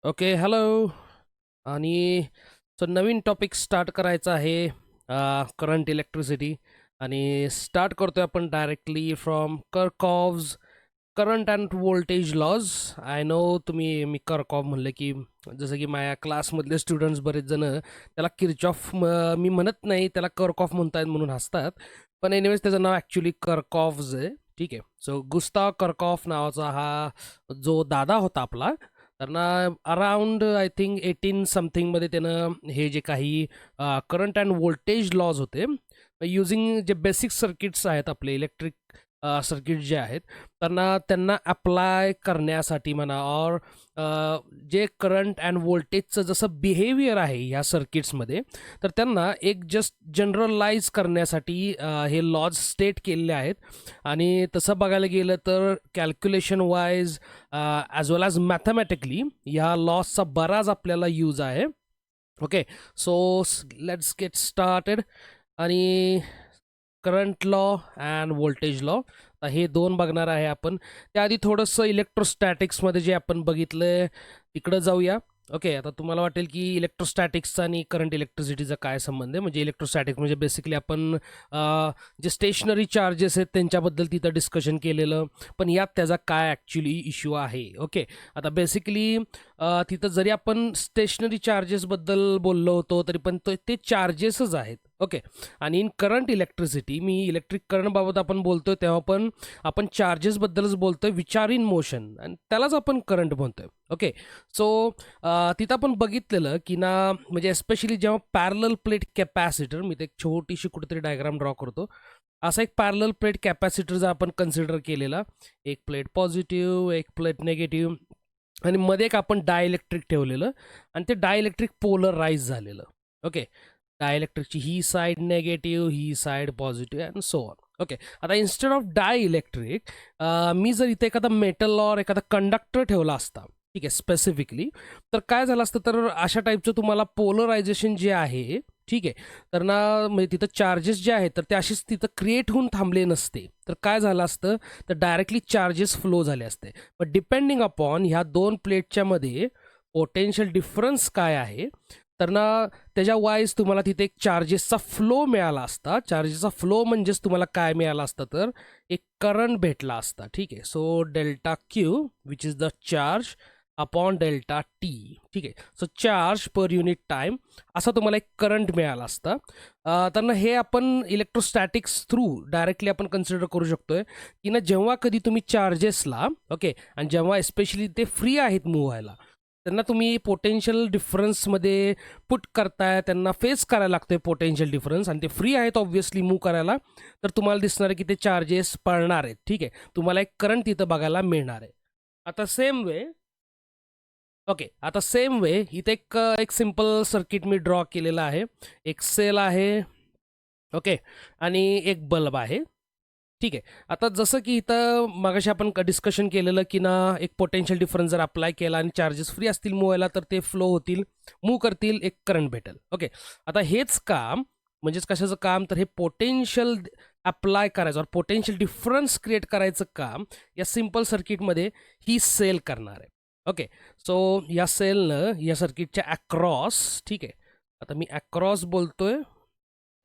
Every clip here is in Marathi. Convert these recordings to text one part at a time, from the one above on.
Okay, hello. आणि नवीन टॉपिक स्टार्ट करायचा आहे, करंट इलेक्ट्रिसिटी. आणि स्टार्ट करतोय आपण directly from Kirchhoff's current and voltage laws. I know मी कर्कॉव्ह म्हणलं की जसं की माझ्या क्लासमधले स्टुडंट्स बरेच जण त्याला किर्चॉफ मी म्हणत नाही, त्याला कर्कॉफ म्हणतायत म्हणून हसतात. पण एनिवेज त्याचं नाव ॲक्च्युली कर्कॉव्हज आहे. ठीक आहे. सो गुस्ताव कर्कॉफ नावाचा हा जो दादा होता आपला, तर ना अराउंड आय थिंक 18 समथिंगमध्ये त्यानं हे जे काही करंट अँड व्होल्टेज लॉज होते, युझिंग जे बेसिक सर्किट्स आहेत आपले इलेक्ट्रिक सर्किट जे आहेत, त्यांना अप्लाय करण्यासाठी म्हणा, और जे करंट अँड व्होल्टेजचं जसं बिहेवियर आहे ह्या सर्किट्समध्ये, तर त्यांना एक जस्ट जनरलाइज करण्यासाठी हे लॉज स्टेट केलेले आहेत. आणि तसं बघायला गेलं तर calculation wise as well as mathematically ह्या लॉजचा बराच आपल्याला यूज आहे. Okay, so let's get started. आणि current law and voltage law हे दोन बघणार आहे आपण. त्याआधी थोडंसं इलेक्ट्रोस्टॅटिक्समध्ये जे आपण बघितलं तिकडं जाऊया. ओके, आता तुम्हाला वाटेल की इलेक्ट्रोस्टॅटिक्सचा आणि करंट इलेक्ट्रिसिटीचा काय संबंध आहे. म्हणजे इलेक्ट्रोस्टॅटिक्स म्हणजे बेसिकली आपण जे स्टेशनरी चार्जेस आहेत त्यांच्याबद्दल तिथं डिस्कशन केलेलं, पण यात त्याचा काय ॲक्च्युली इश्यू आहे. ओके, आता बेसिकली तिथं जरी आपण स्टेशनरी चार्जेसबद्दल बोललो होतो तरी पण ते चार्जेसच आहेत. ओके, आणि इन करंट इलेक्ट्रिसिटी मी इलेक्ट्रिक करंटबाबत आपण बोलतोय तेव्हा पण आपण चार्जेसबद्दलच बोलतोय, विच आर इन मोशन, आणि त्यालाच आपण करंट म्हणतोय. ओके, सो तिथं आपण बघितलेलं की ना, म्हणजे एस्पेशली जेव्हा पॅरलल प्लेट कॅपॅसिटर, मी ते एक छोटीशी कुठेतरी डायग्राम ड्रॉ करतो, असा एक पॅरलल प्लेट कॅपॅसिटर जर आपण कन्सिडर केलेला, एक प्लेट पॉझिटिव्ह एक प्लेट निगेटिव्ह, आणि मध्ये एक आपण डायइलेक्ट्रिक ठेवलेलं, आणि ते डायइलेक्ट्रिक पोलराइज झालेलं. ओके, डायइलेक्ट्रिकची ही साईड नेगेटिव्ह, ही side positive, and so on. Okay, आता इन्स्टेड ऑफ डायइलेक्ट्रिक मी जर इथे एखादा मेटल और एखादा कंडक्टर ठेवला असता, ठीक आहे, स्पेसिफिकली, तर काय झालं असतं, तर अशा टाईपचं तुम्हाला पोलरायझेशन जे आहे, ठीक आहे, तर ना म्हणजे तिथं चार्जेस जे आहेत तर ते असेच तिथं क्रिएट होऊन थांबले नसते, तर काय झालं असतं, तर डायरेक्टली चार्जेस फ्लो झाले असते. पण डिपेंडिंग अपॉन ह्या दोन प्लेटच्या मध्ये पोटेन्शियल डिफरन्स काय आहे, तर ना त्याच्या वाईज तुम्हाला तिथे एक चार्जेसचा फ्लो मिळाला असता. चार्जेसचा फ्लो म्हणजेच तुम्हाला काय मिळाला असतं, तर एक करंट भेटला असता. ठीक आहे, so delta Q which is the charge upon delta T. ठीक आहे, so charge per unit time असा तुम्हाला एक करंट मिळाला असता. तर ना हे आपण इलेक्ट्रोस्टॅटिक्स थ्रू डायरेक्टली आपण कन्सिडर करू शकतोय की ना, जेव्हा कधी तुम्ही चार्जेसला, ओके, आणि जेव्हा एस्पेशली ते फ्री आहेत मूव्ह व्हायला, त्यांना तुम्ही पोटेन्शियल डिफरन्समध्ये पुट करताय, त्यांना फेस करायला लागतोय पोटेन्शियल डिफरन्स, आणि ते फ्री आहेत ऑब्व्हियसली मूव्ह करायला, तर तुम्हाला दिसणार आहे की ते चार्जेस पळणार आहेत. ठीक आहे, तुम्हाला एक करंट तिथं बघायला मिळणार आहे. आता सेम वे, ओके, आता सेम वे इथे एक सिम्पल सर्किट मी ड्रॉ केलेलं आहे. एक सेल आहे, ओके, आणि एक बल्ब आहे. ठीक आहे, आता जसं की इथं मगाशी आपण डिस्कशन केलेलं की ना, एक पोटेन्शियल डिफरन्स जर अप्लाय केला आणि चार्जेस फ्री असतील मूव्ह व्हायला, तर ते फ्लो होतील, मूव्ह करतील, एक करंट भेटेल. ओके, आता हेच काम म्हणजेच कशाचं काम, तर हे पोटेन्शियल अप्लाय करायचं, पोटेन्शियल डिफरन्स क्रिएट करायचं काम या सिम्पल सर्किटमध्ये ही सेल करणार आहे. ओके, सो या सेलनं या सर्किटच्या अक्रॉस, ठीक आहे, आता मी अक्रॉस बोलतोय,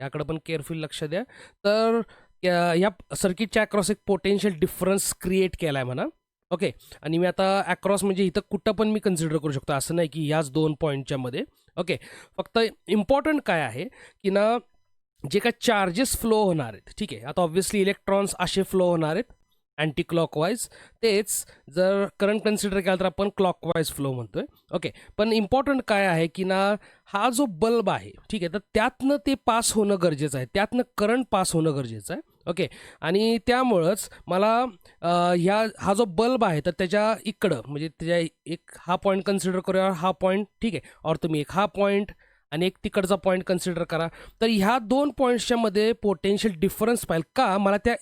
याकडे पण केअरफुल लक्ष द्या, तर या सर्किटच्या अक्रॉस एक पोटेन्शियल डिफरन्स क्रिएट केला आहे म्हणा. ओके, आणि मी आता अक्रॉस म्हणजे इथं कुठं पण मी कन्सिडर करू शकतो, असं नाही की ह्याच दोन पॉईंटच्या मध्ये. ओके, फक्त इम्पॉर्टंट काय आहे की ना, जे काय चार्जेस फ्लो होणार आहेत, ठीक आहे, आता ऑब्व्हियसली इलेक्ट्रॉन्स असे फ्लो होणार आहेत अँटी क्लॉकवाईज, तेच जर करंट कन्सिडर केला तर आपण क्लॉकवाईज फ्लो म्हणतोय. ओके, पण इम्पॉर्टंट काय आहे की ना, हा जो बल्ब आहे, ठीक आहे, तर त्यातनं ते पास होणं गरजेचं आहे, त्यातनं करंट पास होणं गरजेचं आहे. ओके, आणि त्यामुळंच मला हा जो बल्ब आहे तर त्याच्या इकडं, म्हणजे त्याच्या एक हा पॉईंट कन्सिडर करूया, हा पॉईंट, ठीक आहे, और तुम्ही एक हा पॉईंट आणि एक तिकडचा पॉईंट कन्सिडर करा, तर ह्या दोन पॉईंट्सच्या मध्ये पोटेन्शियल डिफरन्स पाहिजे का, मला त्या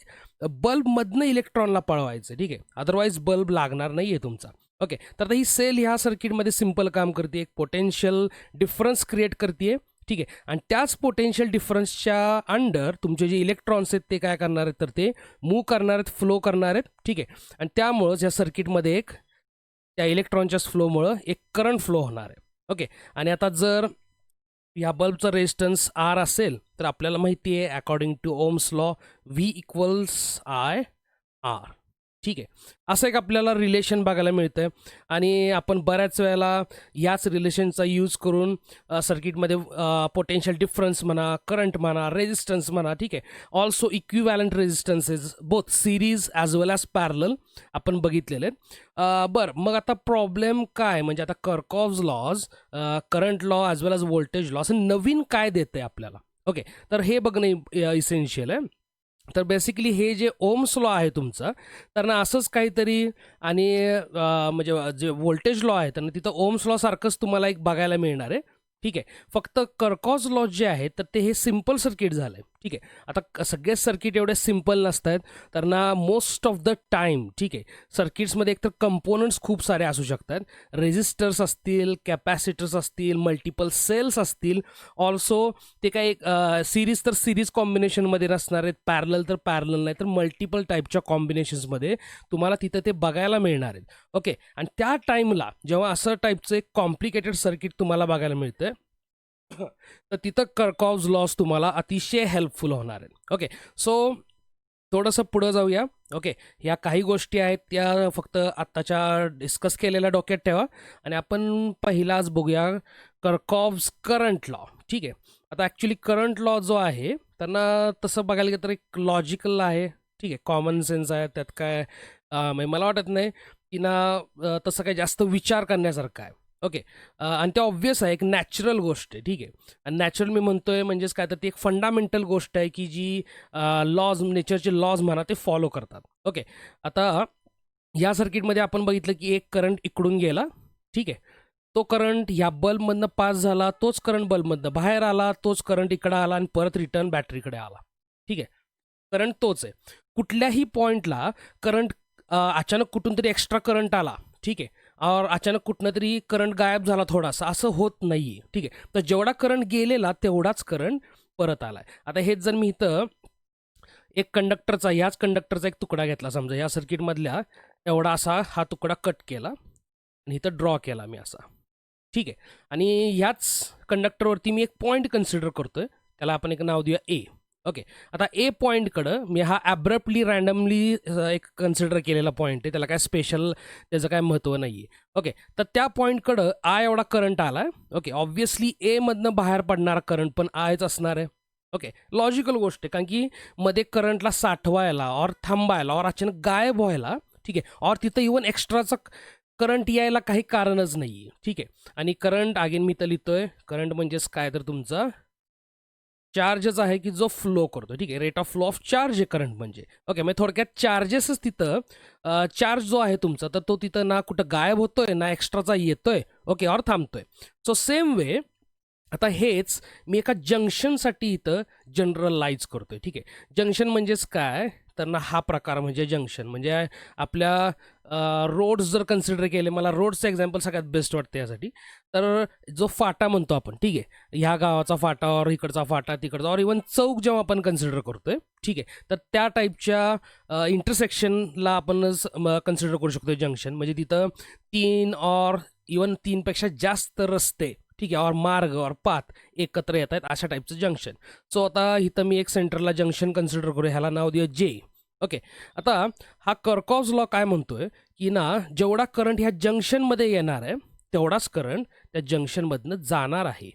बल्बमधनं इलेक्ट्रॉनला पळवायचं. ठीक आहे, अदरवाईज बल्ब लागणार नाही आहे तुमचा. ओके, तर आता ही सेल ह्या सर्किटमध्ये सिम्पल काम करते, एक पोटेन्शियल डिफरन्स क्रिएट करते. ठीक आहे, आणि त्याच पोटेन्शियल डिफरन्सच्या अंडर तुमचे जे इलेक्ट्रॉन्स आहेत ते काय करणार आहेत, तर ते मूव्ह करणार आहेत, फ्लो करणार आहेत. ठीक आहे, आणि त्यामुळंच या सर्किटमध्ये एक त्या इलेक्ट्रॉनच्या फ्लोमुळं एक करंट फ्लो होणार आहे. ओके, आणि आता जर या बल्बचं रेजिस्टन्स आर असेल तर आपल्याला माहिती आहे according to Ohm's law V equals I R. ठीक आहे, असं एक आपल्याला रिलेशन बघायला मिळतं आणि आपण बऱ्याच वेळेला याच रिलेशनचा यूज करून सर्किटमध्ये पोटेन्शियल डिफरन्स म्हणा, करंट म्हणा, रेजिस्टन्स म्हणा, ठीक आहे, also equivalent resistances both series as well as parallel आपण बघितलेले आहेत. बरं, मग आता प्रॉब्लेम काय, म्हणजे आता कर्कॉव्हज lodge, current law as well as voltage law असं नवीन काय देतं आहे आपल्याला. ओके, तर हे बघणं इसेन्शियल आहे. तर बेसिकली हे जे ओम्स लॉ आहे तुमचं, तर ना असंच काहीतरी, आणि म्हणजे जे व्होल्टेज लॉ आहे तर ना तिथं ओम्स लॉ सारखंच तुम्हाला एक बघायला मिळणार आहे. ठीक आहे, फक्त कर्कॉज लॉ जे आहे तर ते हे सिम्पल सर्किट झालं आहे. ठीक आहे, आता सगळेच सर्किट एवढे सिम्पल नसतात, तर ना मोस्ट ऑफ द टाईम ठीक आहे सर्किट्समध्ये एकतर कंपोनंट्स खूप सारे असू शकतात, रेजिस्टर्स असतील, कॅपॅसिटर्स असतील, मल्टिपल सेल्स असतील, ऑल्सो ते काही सिरीज तर सिरीज कॉम्बिनेशनमध्ये नसणार आहेत, पॅरलल तर पॅरलल नाही, तर मल्टिपल टाईपच्या कॉम्बिनेशन्समध्ये तुम्हाला तिथं ते बघायला मिळणार आहेत. ओके, आणि त्या टाईमला जेव्हा असं टाईपचं एक कॉम्प्लिकेटेड सर्किट तुम्हाला बघायला मिळतं तर तिथं कर्कॉव्हज लॉस तुम्हाला अतिशय हेल्पफुल होणार आहेत. ओके, सो थोडंसं पुढं जाऊया. ओके, ह्या काही गोष्टी आहेत त्या फक्त आत्ताच्या डिस्कस केलेल्या डोक्यात ठेवा आणि आपण पहिलाच बघूया कर्कॉव्हज करंट लॉ. ठीक आहे, आता ॲक्च्युली करंट लॉ जो आहे त्यांना तसं बघायला गेलं तर एक लॉजिकल आहे. ठीक आहे, कॉमन सेन्स आहे, त्यात काय म्हणजे मला वाटत नाही की ना तसं काही जास्त विचार करण्यासारखं आहे. ओके, आणि ते ऑब्व्हियस आहे, एक नॅचरल गोष्ट आहे. ठीक आहे, आणि नॅचरल मी म्हणतोय म्हणजेच काय, तर ती एक फंडामेंटल गोष्ट आहे की जी लॉज, नेचरचे लॉज म्हणा, ते फॉलो करतात. ओके, आता या सर्किटमध्ये आपण बघितलं की एक करंट इकडून गेला. ठीक आहे, तो करंट ह्या बल्बमधनं पास झाला, तोच करंट बल्बमधनं बाहेर आला, तोच करंट इकडं आला आणि परत रिटर्न बॅटरीकडे आला. ठीक आहे, करंट तोच आहे. कुठल्याही पॉईंटला करंट अचानक कुठून तरी एक्स्ट्रा करंट आला, ठीक आहे, और अचानक कुठनं तरी करंट गायब झाला थोडासा, असं होत नाही आहे. ठीक आहे, तर जेवढा करंट गेलेला तेवढाच करंट परत आला आहे. आता हेच जर मी इथं एक कंडक्टरचा, ह्याच कंडक्टरचा एक तुकडा घेतला, समजा या सर्किटमधल्या एवढा असा हा तुकडा कट केला आणि इथं ड्रॉ केला मी असा. ठीक आहे, आणि ह्याच कंडक्टरवरती मी एक पॉईंट कन्सिडर करतोय, त्याला आपण एक नाव देऊया ए. ओके, आता ए पॉईंटकडं मी हा ॲब्रप्टली रँडमली एक कन्सिडर केलेला पॉईंट आहे, त्याला काय स्पेशल त्याचं काय महत्त्व नाही आहे. ओके, तर त्या पॉईंटकडं आय एवढा करंट आला आहे. ओके, ऑब्व्हियसली एमधनं बाहेर पडणारा करंट पण आयच असणार आहे. ओके, लॉजिकल गोष्ट आहे, कारण की मध्ये करंटला साठवायला और थांबायला और अचानक गायब व्हायला, ठीक आहे, और तिथं इवन एक्स्ट्राचा करंट यायला काही कारणच नाही आहे. ठीक आहे, आणि करंट अगेन मी तर लिहितोय, करंट म्हणजेच काय, तर तुमचा चार्जच आहे की जो फ्लो करतो. ठीक आहे, rate of flow of charge आहे करंट म्हणजे. ओके, मग थोडक्यात चार्जेसच तिथं, चार्ज जो आहे तुमचा तर तो तिथं ना कुठं गायब होतोय ना एक्स्ट्राचा येतोय. ओके, और थांबतोय. सो सेम वे आता हेच मी एका जंक्शनसाठी इथं जनरलाइज करतोय. ठीक आहे, जंक्शन म्हणजेच काय, तर ना हा प्रकार म्हणजे जंक्शन म्हणजे आपल्या रोड्स जर कन्सिडर केले, मला रोडचं एक्झाम्पल सगळ्यात बेस्ट वाटतं यासाठी. तर जो फाटा म्हणतो आपण, ठीक आहे, ह्या गावाचा फाटा और इकडचा फाटा तिकडचा, और इवन चौक जेव्हा आपण कन्सिडर करतोय, ठीक आहे, तर त्या टाईपच्या इंटरसेक्शनला आपण कन्सिडर करू शकतो जंक्शन. म्हणजे तिथं 3 और इवन 3पेक्षा जास्त रस्ते, ठीक आहे, और मार्ग और पाथ एकत्र येत आहेत, अशा टाईपचं जंक्शन. सो आता इथं मी एक सेंटरला जंक्शन कन्सिडर करू, ह्याला नाव देऊ जे. ओके, आता हा कर्कॉव्हज लॉ काय म्हणतोय की ना जेवढा करंट ह्या जंक्शनमध्ये येणार आहे तेवढाच करंट त्या जंक्शनमधनं जाणार आहे.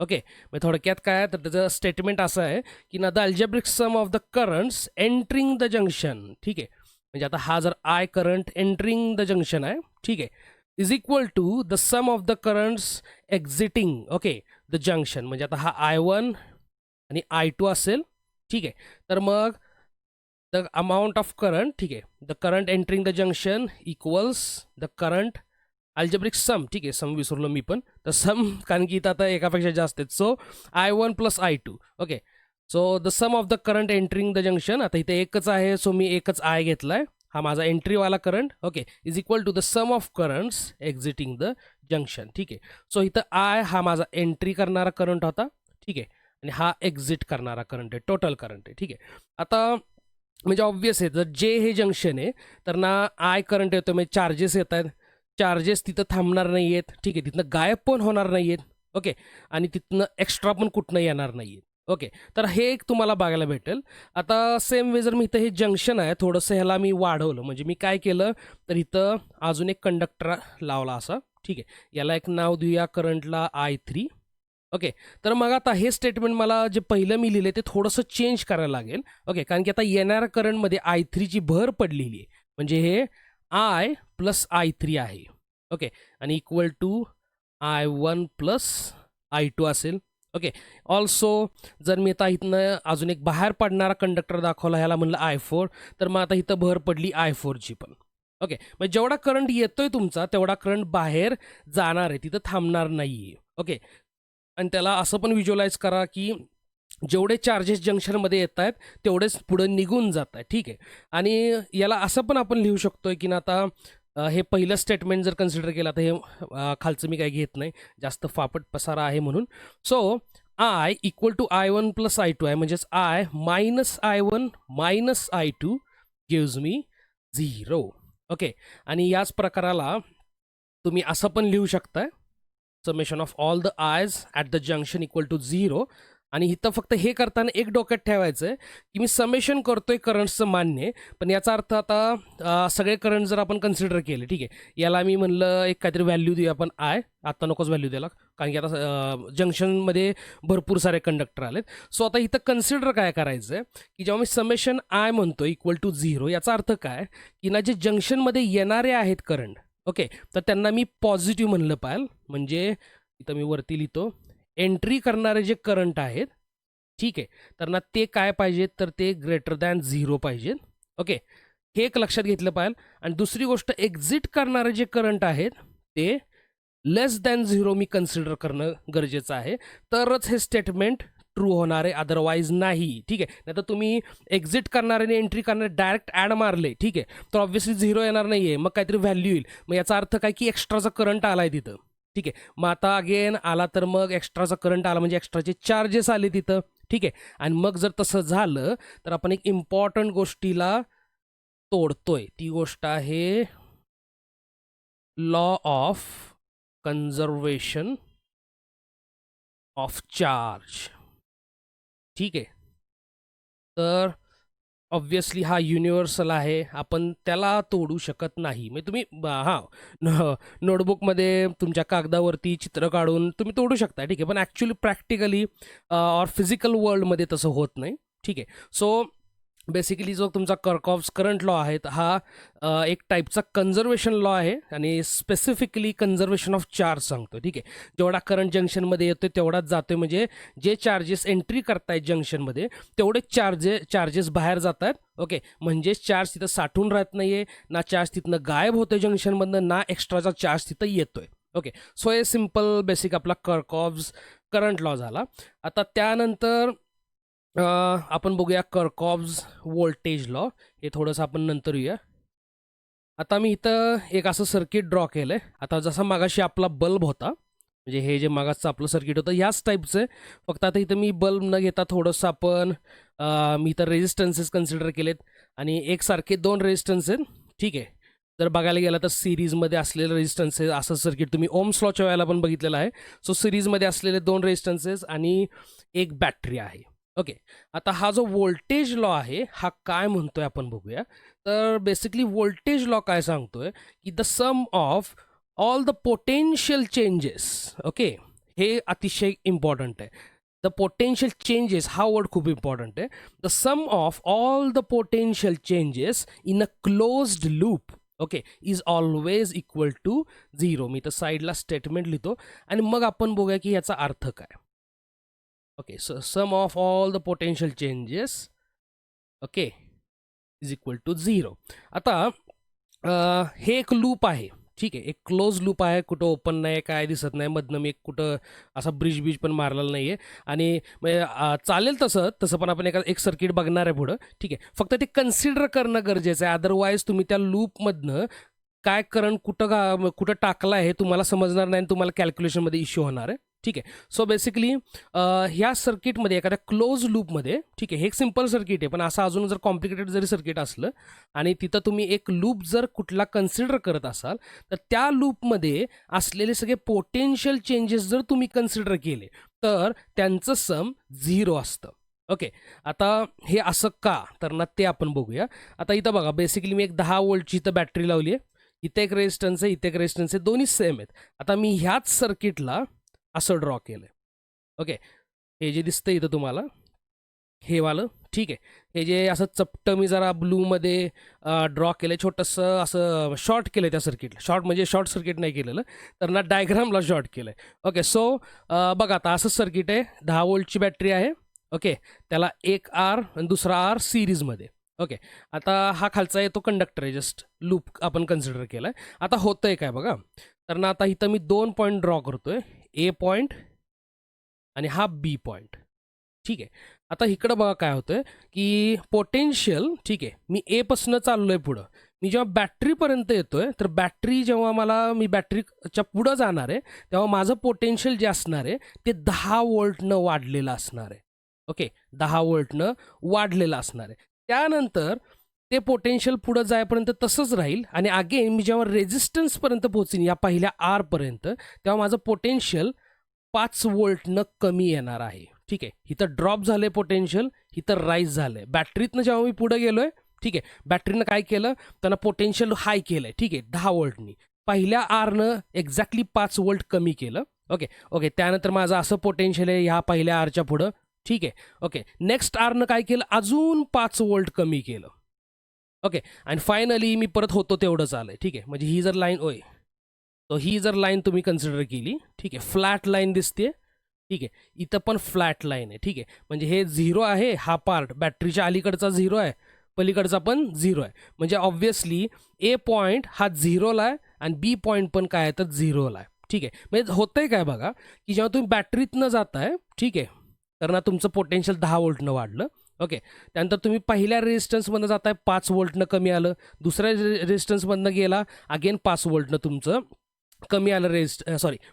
ओके, मग थोडक्यात काय, तर त्याचं स्टेटमेंट असं आहे की ना the algebraic sum of the currents entering the junction, ठीक आहे, म्हणजे आता हा जर I current entering the junction आहे, ठीक आहे, is equal to the sum of the currents exiting, okay, the junction. म्हणजे आता हा I1 आणि I2 असेल. ठीक आहे, तर मग द अमाऊंट ऑफ करंट, ठीक आहे, the current entering the junction equals the current algebraic sum. ठीक आहे, सम विसरलो मी पण, तर सम कारण की इथं आता एकापेक्षा जास्त आहेत. So I1 plus I2. Okay, so the sum of the current entering the junction, आता इथे एकच आहे सो मी एकच आय घेतलाय, हा माझा एंट्रीवाला current. Okay, is equal to the sum of currents exiting the junction. ठीक आहे, सो इथं आय हा माझा एंट्री करणारा करंट होता. ठीक आहे, आणि हा एक्झिट करणारा करंट आहे, टोटल करंट आहे. ठीक आहे, आता म्हणजे ऑब्व्हियस आहे, जर जे हे जंक्शन आहे तर ना आय करंट येतो, म्हणजे चार्जेस येत आहेत. चार्जेस तिथं थांबणार नाही आहेत, ठीक आहे, तिथनं गायब पण होणार नाही आहेत, ओके, आणि तिथनं एक्स्ट्रा पण कुठनं येणार नाही आहेत, ओके. तर हे एक तुम्हाला बघायला भेटेल. आता सेम वे जर मी इथं हे जंक्शन आहे थोडंसं ह्याला मी वाढवलं, म्हणजे मी काय केलं तर इथं अजून एक कंडक्टर लावला असा, ठीक आहे. याला एक नाव देऊया करंटला I3, ओके. तर मग आता हे स्टेटमेंट मला जे पहिलं मी लिहिलं ते थोडंसं चेंज करायला लागेल, ओके, कारण की आता येणाऱ्या करंटमध्ये I3ची भर पडलेली आहे, म्हणजे हे I प्लस I3 आहे, ओके, आणि equal to I1 plus I2 असेल, ओके. ऑल्सो जर मी आता इथनं अजून एक बाहेर पडणारा कंडक्टर दाखवला, ह्याला म्हणलं I4, तर मग आता इथं भर पडली I4ची पण, ओके. मग जेवढा करंट येतोय तुमचा तेवढा करंट बाहेर जाणार आहे, तिथं थांबणार नाही आहे, ओके. आणि त्याला असं पण व्हिज्युअलाइज करा की जेवढे चार्जेस जंक्शनमध्ये येत आहेत तेवढेच पुढं निघून जात आहे, ठीक आहे. आणि याला असं पण आपण लिहू शकतोय की ना आता हे पहिलं स्टेटमेंट जर कन्सिडर केलं तर हे खालचं मी काही घेत नाही, जास्त फापट पसारा आहे म्हणून. So I equal to I1 plus I2 आहे, म्हणजेच I minus I1 minus I2 gives me 0, okay. आणि याच प्रकाराला तुम्ही असं पण लिहू शकताय, summation of all the I's at the junction equal to 0. आणि इथं फक्त हे करताना एक डोक्यात ठेवायचं आहे की मी समेशन करतोय करंट्सचं मान्य, पण याचा अर्थ आता सगळे करंट जर आपण कन्सिडर केले, ठीक आहे, याला मी म्हणलं एक काहीतरी व्हॅल्यू देऊ आपण I, आता नकोच व्हॅल्यू द्यायला कारण की आता जंक्शनमध्ये भरपूर सारे कंडक्टर आलेत. सो आता इथं कन्सिडर काय करायचं आहे की जेव्हा मी समेशन I म्हणतो इक्वल टू 0, याचा अर्थ काय की ना जे जंक्शनमध्ये येणारे आहेत करंट, ओके, तर त्यांना मी पॉझिटिव्ह म्हणलं पाहिजे, म्हणजे इथं मी वरती लिहितो एंट्री करणारे जे करंट आहेत, ठीक आहे, तर ना ते काय पाहिजेत तर ते ग्रेटर दॅन 0 पाहिजेत, ओके. हे एक लक्षात घेतलं पाहिजे. आणि दुसरी गोष्ट एक्झिट करणारे जे करंट आहेत ते लेस दॅन 0 मी कन्सिडर करणं गरजेचं आहे, तरच हे स्टेटमेंट ट्रू होणार आहे, अदरवाईज नाही, ठीक आहे. नाही तर तुम्ही एक्झिट करणारे आणि एंट्री करणारे डायरेक्ट ॲड मारले, ठीक आहे, तर ऑब्व्हियसली 0 येणार नाही आहे, मग काहीतरी व्हॅल्यू येईल, मग याचा अर्थ काय की एक्स्ट्राचा करंट आला आहे तिथं, ठीक आहे. मग आता अगेन आला तर मग एक्स्ट्राचा करंट आला म्हणजे एक्स्ट्राचे चार्जेस आले तिथं, ठीक आहे. आणि मग जर तसं झालं तर आपण एक इम्पॉर्टंट गोष्टीला तोडतोय, ती गोष्ट आहे law of conservation of charge, ठीक आहे. तर ऑब्व्हियसली हा युनिव्हर्सल आहे, आपण त्याला तोडू शकत नाही. म्हणजे तुम्ही नोटबुकमध्ये तुमच्या कागदावरती चित्र काढून तुम्ही तोडू शकता, ठीक आहे, पण ॲक्च्युली प्रॅक्टिकली ऑर फिजिकल वर्ल्डमध्ये तसं होत नाही, ठीक आहे. सो बेसिकली जो तुमचा कर्कॉफ्स करंट लॉ आहे हा एक टाईपचा कन्झर्वेशन लॉ आहे आणि स्पेसिफिकली कन्झर्वेशन ऑफ चार्ज सांगतो, ठीक आहे. जेवढा करंट जंक्शनमध्ये येतोय तेवढाच जातोय, म्हणजे जे चार्जेस एंट्री करतायत जंक्शनमध्ये तेवढे चार्जेस बाहेर जात आहेत, ओके. म्हणजेच चार्ज तिथं साठून राहत नाही आहे, ना चार्ज तिथनं गायब होतोय जंक्शनमधनं, ना एक्स्ट्राचा चार्ज तिथं येतोय, ओके. सो हे सिम्पल बेसिक आपला कर्कॉफ्स करंट लॉ झाला. आता त्यानंतर आपण बघूया कर्कॉफ्स व्होल्टेज लॉ, हे थोडंसं आपण नंतर येऊया. आता मी इथं एक असं सर्किट ड्रॉ केलं आहे. आता जसा मागाशी आपला बल्ब होता, म्हणजे हे जे मागाचं आपलं सर्किट होतं याच टाईपचं आहे, फक्त आता इथं मी बल्ब न घेता थोडंसं आपण मी इथं रेजिस्टन्सेस कन्सिडर केलेत आणि एकसारखे 2 रेजिस्टन्स आहेत, ठीक आहे. जर बघायला गेलं तर सिरीजमध्ये असलेले रेजिस्टन्सेस, असं सर्किट तुम्ही ओम्स लॉच्या वेळेला पण बघितलेलं आहे. सो सिरीजमध्ये असलेले 2 रेजिस्टन्सेस आणि एक बॅटरी आहे, ओके. आता हा जो व्होल्टेज लॉ आहे हा काय म्हणतोय आपण बघूया. तर बेसिकली व्होल्टेज लॉ काय सांगतोय की the sum of all the potential changes, okay, हे अतिशय इम्पॉर्टंट आहे. द पोटेन्शियल चेंजेस हा वर्ड खूप इम्पॉर्टंट आहे. The sum of all the potential changes in a closed loop, okay, is always equal to 0. मी तर साईडला स्टेटमेंट लिहितो आणि मग आपण बघूया की याचा अर्थ काय, okay. So sum of all the potential changes, okay, is equal to 0. आता हे एक लूप आहे, ठीक आहे, एक क्लोज लूप आहे, कुठं ओपन नाही, काय दिसत नाही, मधनं मी कुठं असा ब्रिज पण मारलेला नाही आहे. आणि चालेल तसं पण आपण एक सर्किट बघणार आहे पुढं, ठीक आहे. फक्त ते कन्सिडर करणं गरजेचं आहे, अदरवाईज तुम्ही त्या लूपमधनं काय करंट कुठं टाकला आहे हे तुम्हाला समजणार नाही आणि तुम्हाला कॅल्क्युलेशनमध्ये इश्यू होणार आहे, ठीक आहे. सो बेसिकली ह्या सर्किटमध्ये एखाद्या क्लोज लूपमध्ये, ठीक आहे, हे एक सिम्पल सर्किट आहे, पण असं अजून जर कॉम्प्लिकेटेड जरी सर्किट असलं आणि तिथं तुम्ही एक लूप जर कुठला कन्सिडर करत असाल, तर त्या लूपमध्ये असलेले सगळे पोटेन्शियल चेंजेस जर तुम्ही कन्सिडर केले तर त्यांचं सम 0 असतं. ओके, आता हे असं का, तर ना ते आपण बघूया. आता इथं बघा, बेसिकली मी एक 10 वोल्टची इथं बॅटरी लावली आहे, इथे एक रेजिस्टन्स आहे, इथे एक रेजिस्टन्स आहे, दोन्ही सेम आहेत. आता मी ह्याच सर्किटला असं ड्रॉ केलं आहे. ओके, हे जे दिसतं इथं तुम्हाला हे वालं, ठीक आहे, हे जे असं चपटं मी जरा ब्लूमध्ये ड्रॉ केलं आहे, छोटंसं असं शॉर्ट केलं आहे त्या सर्किटला. शॉर्ट म्हणजे शॉर्ट सर्किट नाही केलेलं, तर ना डायग्रामला शॉर्ट केलं आहे. ओके, सो बघा आता असंच सर्किट आहे, 10 वोल्टची बॅटरी आहे. ओके, त्याला एक आर आणि दुसरा आर सिरीजमध्ये. ओके, आता हा खालचा आहे तो कंडक्टर आहे, जस्ट लूप आपण कन्सिडर केला आहे. आता होतं आहे काय बघा, तर ना आता इथं मी 2 पॉईंट ड्रॉ करतो आहे, ए पॉईंट आणि हा बी पॉईंट. ठीक आहे, आता इकडं बघा काय होतं की पोटेन्शियल, ठीक आहे, मी एपासनं चाललो आहे पुढं. मी जेव्हा बॅटरीपर्यंत येतो आहे, तर बॅटरी जेव्हा मी बॅटरीच्या पुढं जाणार आहे, तेव्हा माझं पोटेन्शियल जे असणार आहे ते 10 वोल्टनं वाढलेलं असणार आहे. ओके, 10 वोल्टनं वाढलेलं असणार आहे. त्यानंतर ते पोटेन्शियल पुढं जायपर्यंत तसंच राहील आणि अगेन मी जेव्हा रेझिस्टन्सपर्यंत पोहोचीन या पहिल्या आरपर्यंत, तेव्हा माझं पोटेन्शियल 5 वोल्टनं कमी येणार आहे. ठीक आहे, इथं ड्रॉप झालं आहे पोटेन्शियल, इथं राईज झालं आहे. बॅटरीतनं जेव्हा मी पुढं गेलो आहे, ठीक आहे, बॅटरीनं काय केलं, त्यांना पोटेन्शियल हाय केलं आहे, ठीक आहे, 10 वोल्टनी. पहिल्या आरनं एक्झॅक्टली 5 वोल्ट कमी केलं. ओके, त्यानंतर माझं असं पोटेन्शियल आहे ह्या पहिल्या आरच्या पुढं. ठीक आहे, ओके, नेक्स्ट आरनं काय केलं, अजून 5 वोल्ट कमी केलं. ओके, आणि फायनली मी परत होतो तेवढंच आलं आहे. ठीक आहे, म्हणजे ही जर लाईन ही जर लाईन तुम्ही कन्सिडर केली, ठीक आहे, फ्लॅट लाईन दिसते. ठीक आहे, इथं पण फ्लॅट लाईन आहे. ठीक आहे, म्हणजे हे 0 आहे, हा पार्ट बॅटरीच्या अलीकडचा 0 आहे, पलीकडचा पण 0 आहे. म्हणजे ऑब्व्हियसली ए पॉईंट हा 0ला आहे आणि बी पॉईंट पण काय आहे तर 0ला आहे. ठीक आहे, म्हणजे होतंय काय बघा, की जेव्हा तुम्ही बॅटरीतनं जाताय, ठीक आहे, तर ना तुमचं पोटेन्शियल 10 वोल्टनं वाढलं. ओके, त्यानंतर तुम्ही पहिल्या रेजिस्टन्समधनं जाताय, 5 वोल्टनं कमी आलं. दुसऱ्या रेजिस्टन्समधनं गेला, अगेन 5 वोल्टनं तुमचं कमी आलं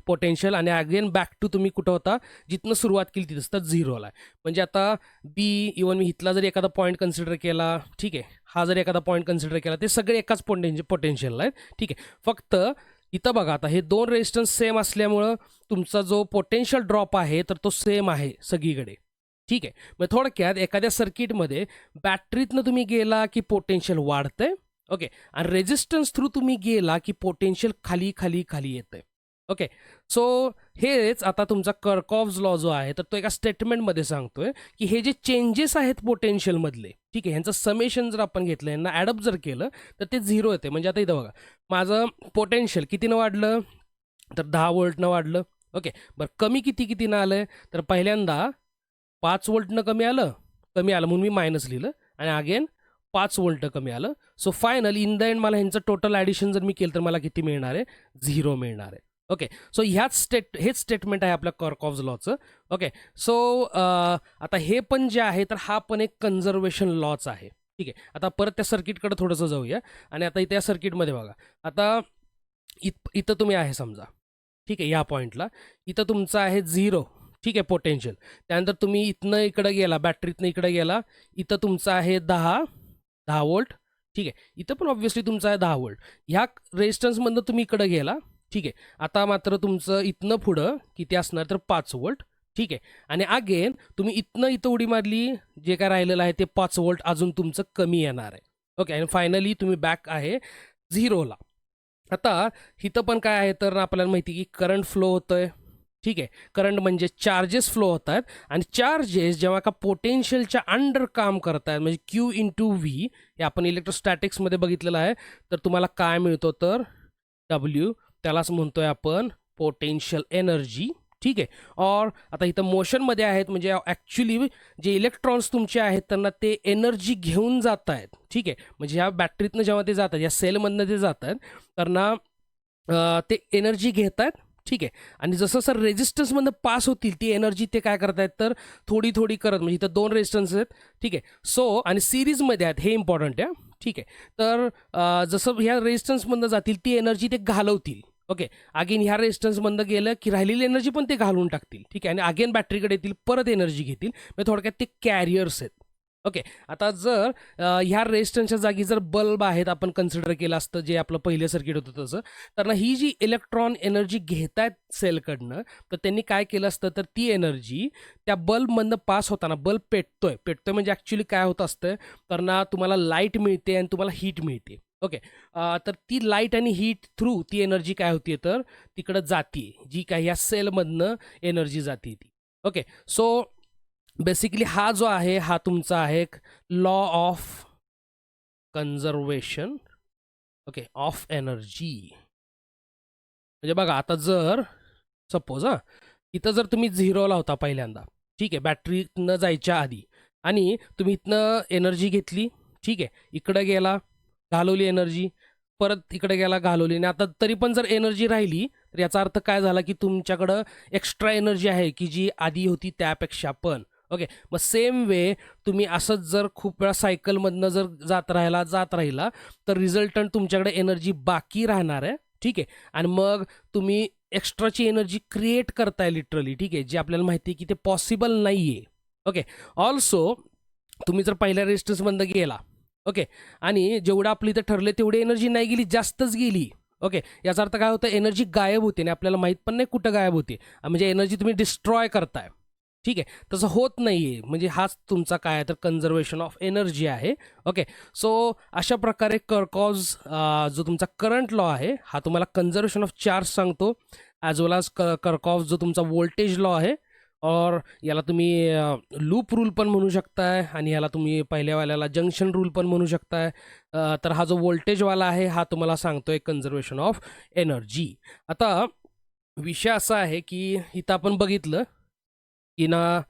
पोटेन्शियल, आणि अगेन बॅक टू तुम्ही कुठं होता, जिथनं सुरुवात केली तिथंच तर 0ला आहे. म्हणजे आता बी, इवन मी इथला जरी एखादा पॉईंट कन्सिडर केला, ठीक आहे, हा जरी एखादा पॉईंट कन्सिडर केला, ते सगळे एकाच पोटेन्शियलला आहेत. ठीक आहे, फक्त इथं बघा आता हे 2 रेजिस्टन्स सेम असल्यामुळं तुमचा जो पोटेन्शियल ड्रॉप आहे तर तो सेम आहे सगळीकडे. ठीक आहे, मग थोडक्यात एखाद्या सर्किटमध्ये बॅटरीतनं तुम्ही गेला की पोटेन्शियल वाढतंय. ओके, आणि रेजिस्टन्स थ्रू तुम्ही गेला की पोटेन्शियल खाली खाली खाली येतंय. ओके, सो हेच आता तुमचा कर्कॉव्हज लॉ जो आहे तर तो एका स्टेटमेंटमध्ये सांगतोय की हे जे चेंजेस आहेत पोटेन्शियलमधले, ठीक आहे, ह्यांचं समेशन जर आपण घेतलं, यांना ॲडअप जर केलं तर ते 0 येते. म्हणजे आता इथं बघा, माझं पोटेन्शियल कितीनं वाढलं तर 10 वोल्टनं वाढलं. ओके, बरं कमी कितीनं आलं आहे तर पहिल्यांदा 5 वोल्टनं कमी आलं म्हणून मी मायनस लिहिलं, आणि अगेन 5 वोल्ट कमी आलं. So final in the end मला ह्यांचं टोटल ॲडिशन जर मी केलं तर मला किती मिळणार आहे, 0 मिळणार आहे. ओके, सो हेच स्टेटमेंट आहे आपल्या कर्कॉव्हज लॉचं. ओके, सो आता हे पण जे आहे तर हा पण एक कन्झर्वेशन लॉच आहे. ठीक आहे, आता परत त्या सर्किटकडे थोडंसं जाऊया, आणि आता इथे या सर्किटमध्ये बघा, आता इथं तुम्ही आहे समजा, ठीक आहे, या पॉईंटला इथं तुमचं आहे 0, ठीक आहे, पोटेन्शियल. त्यानंतर तुम्ही इथनं इकडं गेला, बॅटरीतनं इकडं गेला, इथं तुमचं आहे 10 वोल्ट. ठीक आहे, इथं पण ऑब्व्हियसली तुमचं आहे 10 वोल्ट. ह्या रेजिस्टन्समधनं तुम्ही इकडं गेला. ठीक आहे, आता मात्र तुमचं इथनं पुढं किती असणार तर 5 वोल्ट. ठीक आहे, आणि अगेन तुम्ही इथं उडी मारली, जे काय राहिलेलं आहे ते 5 वोल्ट अजून तुमचं कमी येणार आहे. ओके, आणि फायनली तुम्ही बॅक आहे 0ला. आता इथं पण काय आहे तर आपल्याला माहिती की करंट फ्लो होतोय. ठीक आहे, करंट म्हणजे चार्जेस फ्लो होत आहेत, आणि चार्जेस जेव्हा का पोटेन्शियलच्या अंडर काम करत आहेत, म्हणजे Q इंटू व्ही, हे आपण इलेक्ट्रोस्टॅटिक्समध्ये बघितलेलं आहे, तर तुम्हाला काय मिळतो तर W, त्यालाच म्हणतोय आपण पोटेन्शियल एनर्जी. ठीक आहे, और आता इथं मोशनमध्ये आहेत, म्हणजे ॲक्च्युली जे इलेक्ट्रॉन्स तुमचे आहेत त्यांना ते एनर्जी घेऊन जात आहेत. ठीक आहे, म्हणजे ह्या बॅटरीतनं जेव्हा ते जातात, या सेलमधनं ते जात आहेत, तर ना ते एनर्जी घेत आहेत. ठीक आहे, आणि जसं रेजिस्टन्समधनं पास होतील ती एनर्जी ते काय करतायत तर थोडी थोडी करत, म्हणजे इथं 2 रेजिस्टन्स आहेत. ठीक आहे, सो आणि सिरीजमध्ये आहेत, हे इम्पॉर्टंट आहे. ठीक आहे, तर जसं ह्या रेजिस्टन्समधनं जातील ती एनर्जी ते घालवतील. ओके. अगेन ह्या रेजिस्टन्समधनं गेलं की राहिलेली एनर्जी पण ते घालवून टाकतील. ठीक आहे. आणि अगेन बॅटरीकडे येतील, परत एनर्जी घेतील. म्हणजे थोडक्यात ते कॅरियर्स आहेत. ओके. आता जर ह्या रेजिस्टन्सच्या जागी जर बल्ब आहेत आपण कन्सिडर केलं असतं, जे आपलं पहिलं सर्किट होतं तसं, तर ना ही जी इलेक्ट्रॉन एनर्जी घेतायत सेलकडनं, तर त्यांनी काय केलं असतं, तर ती एनर्जी त्या बल्बमधनं पास होताना, बल्ब पेटतोय म्हणजे ॲक्च्युली काय होत असतं, तर ना तुम्हाला लाईट मिळते आणि तुम्हाला हीट मिळते. ओके. तर ती लाईट आणि हीट थ्रू ती एनर्जी काय होतीये, तर तिकडं जातीये, जी काही या सेलमधनं एनर्जी जाते ती. ओके. सो बेसिकली हा जो आहे हा तुमचा आहे law of conservation, okay, of energy. म्हणजे बघा आता जर सपोज इथं जर तुम्ही झिरोला होता पहिल्यांदा, ठीक आहे, बॅटरीतनं जायच्या आधी, आणि तुम्ही इथनं एनर्जी घेतली, ठीक आहे, इकडं गेला, घालवली एनर्जी, परत इकडे गेला, घालवली, आणि आता तरी पण जर एनर्जी राहिली, तर याचा अर्थ काय झाला की तुमच्याकडं एक्स्ट्रा एनर्जी आहे की जी आधी होती त्यापेक्षा पण. ओके. मग सेम वे तुम्ही असंच जर खूप वेळा सायकलमधनं जर जात राहिला तर रिझल्टंट तुमच्याकडे एनर्जी बाकी राहणार आहे. ठीक आहे. आणि मग तुम्ही एक्स्ट्राची एनर्जी क्रिएट करताय लिटरली. ठीक आहे, जे आपल्याला माहिती आहे की ते पॉसिबल नाही आहे. ओके. ऑल्सो तुम्ही जर पहिल्या रेजिस्टन्समधनं गेला, ओके, आणि जेवढं आपलं इथं ठरले तेवढी एनर्जी नाही गेली, जास्तच गेली. ओके. याचा अर्थ काय होतं, एनर्जी गायब होते आणि आपल्याला माहीत पण नाही कुठं गायब होते. म्हणजे एनर्जी तुम्ही डिस्ट्रॉय करताय. ठीक आहे. तसं होत नाही आहे. म्हणजे हाच तुमचा काय आहे, तर कन्झर्वेशन ऑफ एनर्जी आहे. ओके. सो अशा प्रकारे कर्कॉज जो तुमचा करंट लॉ आहे हा तुम्हाला कन्झर्वेशन ऑफ चार्ज सांगतो, ॲज वेल ॲज कर्कॉज जो तुमचा व्होल्टेज लॉ आहे, और याला तुम्ही लूप रूल पण म्हणू शकताय, आणि याला तुम्ही पहिल्यावाल्याला जंक्शन रूल पण म्हणू शकताय. तर हा जो व्होल्टेजवाला आहे हा तुम्हाला सांगतोय कन्झर्वेशन ऑफ एनर्जी. आता विषय असा आहे की इथं आपण बघितलं की ना,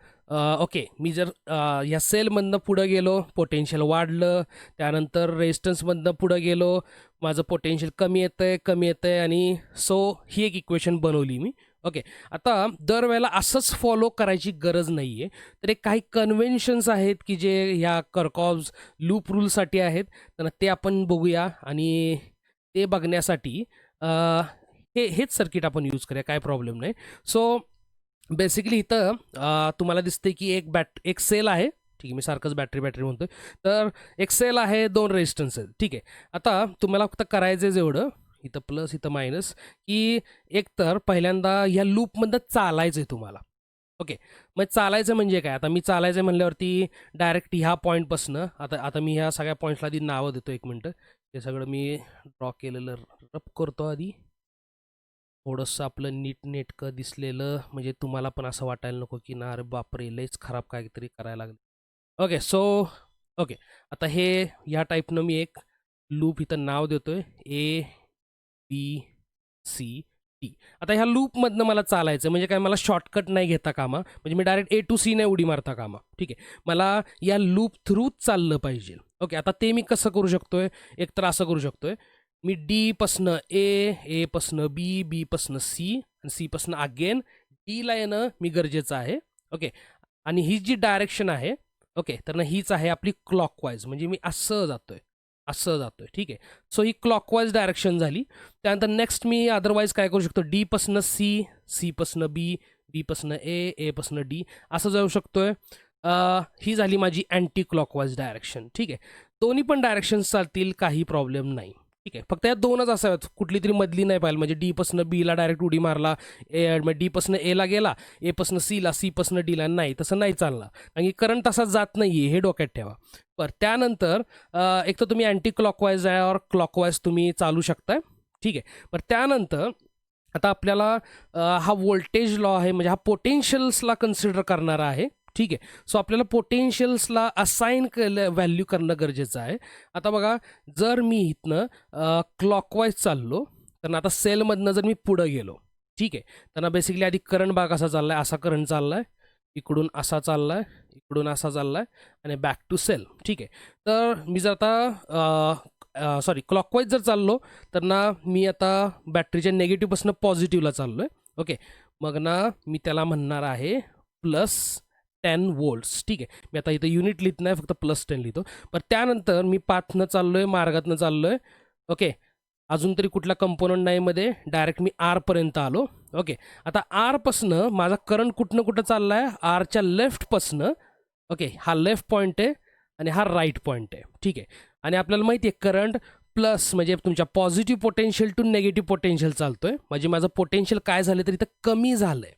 ओके, मी जर ह्या सेलमधनं पुढं गेलो, पोटेन्शियल वाढलं, त्यानंतर रेजिस्टन्समधनं पुढं गेलो, माझं पोटेन्शियल कमी येतंय, आणि सो ही एक इक्वेशन बनवली मी. ओके. आता दरवेळेला असंच फॉलो करायची गरज नाही आहे. तर एक काही कन्व्हेन्शन्स आहेत की जे ह्या कर्कॉव्स लूप रूलसाठी आहेत, तर ते आपण बघूया, आणि ते बघण्यासाठी हेच सर्किट आपण यूज करूया, काय प्रॉब्लेम नाही. सो बेसिकली इथं तुम्हाला दिसते की एक सेल आहे. ठीक आहे, मी सारखंच बॅटरी म्हणतोय. तर एक सेल आहे, 2 रेजिस्टन्स आहेत. ठीक आहे. आता तुम्हाला फक्त करायचं आहे जेवढं, इथं प्लस इथं मायनस, की एक तर पहिल्यांदा ह्या लूपमधनं चालायचं आहे तुम्हाला. ओके. मग चालायचं म्हणजे काय, आता मी चालायचं आहे म्हणल्यावरती डायरेक्ट ह्या पॉईंटपासनं, आता आता मी ह्या सगळ्या पॉईंट्सला आधी नावं देतो. 1 मिनटं. हे सगळं मी ड्रॉ केलेलं रप करतो आधी. थोडंसं आपलं नीटनेटकं दिसलेलं, म्हणजे तुम्हाला पण असं वाटायला नको की ना, अरे बापरे, लयच खराब काहीतरी करायला लागलं. ओके. So okay. आता हे ह्या टाईपनं मी एक लूप इथं नाव देतोय, ABCD. आता ह्या लूपमधनं मला चालायचं म्हणजे काय, मला शॉर्टकट नाही घेता कामा, म्हणजे मी डायरेक्ट A to C नाही उडी मारता कामा. ठीक आहे. मला या लूप थ्रूच चाललं पाहिजे. ओके. आता ते मी कसं करू शकतोय, एक तर असं करू शकतोय, मी डीपासनं ए पासनं बी पासनं सी, आणि सी पासनं अगेन डीला येणं मी गरजेचं आहे. ओके. आणि ही जी डायरेक्शन आहे, ओके, तर ना हीच आहे आपली क्लॉकवाईज, म्हणजे मी असं जातोय. ठीक आहे. सो ही क्लॉकवाईज डायरेक्शन झाली. त्यानंतर नेक्स्ट मी अदरवाईज काय करू शकतो, डी पासनं सी पासनं बी पासनं ए पासनं डी असं जाऊ शकतोय. ही झाली माझी अँटी क्लॉकवाईज डायरेक्शन. ठीक आहे. दोन्ही पण डायरेक्शन्स चालतील, काही प्रॉब्लेम नाही. ठीक आहे. फक्त या 2च असाव्यात, कुठली तरी मधली नाही पाहिजे. म्हणजे डीपासनं बीला डायरेक्ट उडी मारला, डीपासनं एला गेला, एपासनं सीला, सीपासनं डीला, नाही, तसं नाही चालणार, कारण की करंट तसा जात नाही आहे, हे डोक्यात ठेवा. बरं. त्यानंतर एक तर तुम्ही अँटी क्लॉकवाईज आहे और क्लॉकवाईज तुम्ही चालू शकताय. ठीक आहे. बरं. त्यानंतर आता आपल्याला हा व्होल्टेज लॉ आहे, म्हणजे हा पोटेन्शियल्सला कन्सिडर करणारा आहे. ठीक आहे. सो आपल्याला पोटेन्शियल्सला असाइन व्हॅल्यू करणं गरजेचं आहे. आता बघा, जर मी इथनं क्लॉकवाईज चाललो, तर आता सेलमधनं जर मी पुढं गेलो, ठीक आहे, तर बेसिकली आधी करंट बघा कसा चाललाय, असा करंट चाललाय, इकडून असा चाललाय, इकडून असा चाललाय, आणि बॅक टू सेल. ठीक आहे. तर मी जर आता क्लॉकवाईज जर चाललो, तर ना मी आता बॅटरीच्या निगेटिव्हपासून पॉझिटिव्हला चाललोय. ओके. मग ना मी त्याला म्हणणार आहे +10 व्होल्ट्स. ठीक आहे. मी आता इथं युनिट लिहित नाही, फक्त +10 लिहितो. पण त्यानंतर मी पाथनं चाललोय, मार्गातनं चाललोय. ओके. अजून तरी कुठला कंपोनंट नाही मध्ये, डायरेक्ट मी आरपर्यंत आलो. ओके, आता आरपासनं माझा करंट कुठनं कुठं चालला आहे, आरच्या लेफ्टपासनं. ओके, हा लेफ्ट पॉईंट आहे आणि हा राईट पॉईंट आहे. ठीक आहे, आणि आपल्याला माहिती आहे करंट प्लस म्हणजे तुमच्या positive potential to negative potential चालतोय, म्हणजे माझं पोटेन्शियल काय झालं तर इथं कमी झालं आहे.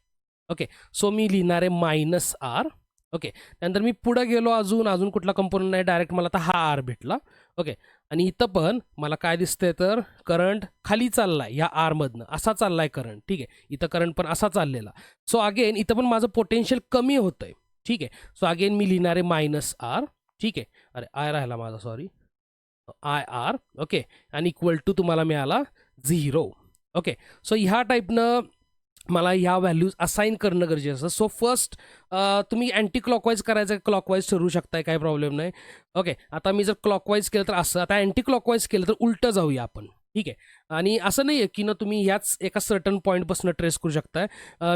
ओके, सो मी लिहिणार आहे मायनस आर. ओके, त्यानंतर मी पुढं गेलो, अजून कुठला कंपोनंट नाही, डायरेक्ट मला आता हा आर भेटला. ओके, आणि इथं पण मला काय दिसतंय तर करंट खाली चाललाय या आरमधनं, असा चाललाय करंट. ठीक आहे, इथं करंट पण असा चाललेला. सो अगेन इथं पण माझं पोटेन्शियल कमी होतंय. ठीक आहे, सो अगेन मी लिहिणार आहे मायनस आर. ठीक आहे, अरे आय राहिला माझा, सॉरी, आय आर. ओके, आणि इक्वल टू तुम्हाला मिळाला 0. ओके, सो ह्या टाईपनं मला ह्या व्हॅल्यूज असाइन करणं गरजेचं. सो फर्स्ट तुम्ही अँटी क्लॉकवाईज करायचं, क्लॉकवाईज ठरवू शकताय, काही प्रॉब्लेम नाही. ओके, आता मी जर क्लॉकवाईज केलं तर असं, आता अँटी क्लॉकवाईज केलं तर उलटं जाऊया आपण. ठीक आहे, आणि असं नाही आहे की ना तुम्ही ह्याच एका सर्टन पॉईंटपासून ट्रेस करू शकताय.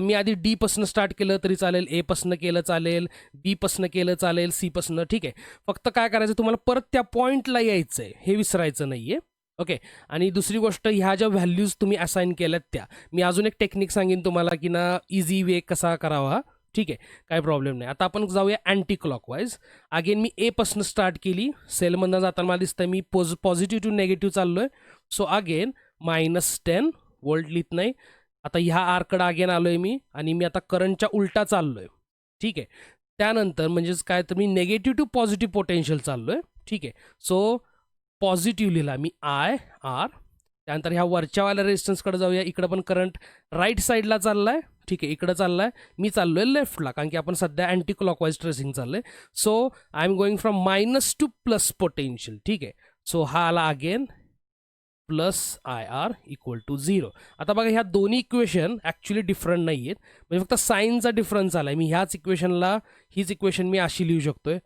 मी आधी डीपासून स्टार्ट केलं तरी चालेल, एपासून केलं चालेल, बीपासून केलं चालेल, सीपासून. ठीक आहे, फक्त काय करायचं, तुम्हाला परत त्या पॉईंटला यायचं आहे, हे विसरायचं नाही आहे. ओके, आणि दुसरी गोष्ट, ह्या ज्या व्हॅल्यूज तुम्ही असाइन केल्यात त्या मी अजून एक टेक्निक सांगेन तुम्हाला की ना इझी वे कसा करावा. ठीक आहे, काही प्रॉब्लेम नाही. आता आपण जाऊया अँटी क्लॉकवाईज. अगेन मी एपासून स्टार्ट केली, सेलमधनं जाताना मला दिसतंय मी पॉझिटिव्ह टू नेगेटिव्ह चाललो आहे. सो अगेन -10 वोल्ट लिहित नाही. आता ह्या आरकडं अगेन आलो आहे मी, आणि मी आता करंटच्या उलटा चाललो आहे. ठीक आहे, त्यानंतर म्हणजेच काय तर मी नेगेटिव्ह टू पॉझिटिव्ह पोटेन्शियल चाललो आहे. ठीक आहे, सो पॉझिटिव्ह लिहिला मी आय आर. त्यानंतर ह्या वरच्यावाल्या रेजिस्टन्सकडे जाऊया, इकडं पण करंट राईट साईडला चालला आहे. ठीक आहे, इकडं चालला आहे, मी चाललो आहे लेफ्टला, कारण की आपण सध्या अँटी क्लॉकवाईज ट्रेसिंग चाललं आहे. So I am going from minus to plus potential. ठीक आहे, सो हा आला again plus I R equal to 0. आता बघा, ह्या दोन्ही इक्वेशन ॲक्च्युली डिफरंट नाही आहेत, म्हणजे फक्त साईनचा डिफरन्स आला आहे. मी ह्याच इक्वेशनला, हीच इक्वेशन मी अशी लिहू शकतोय,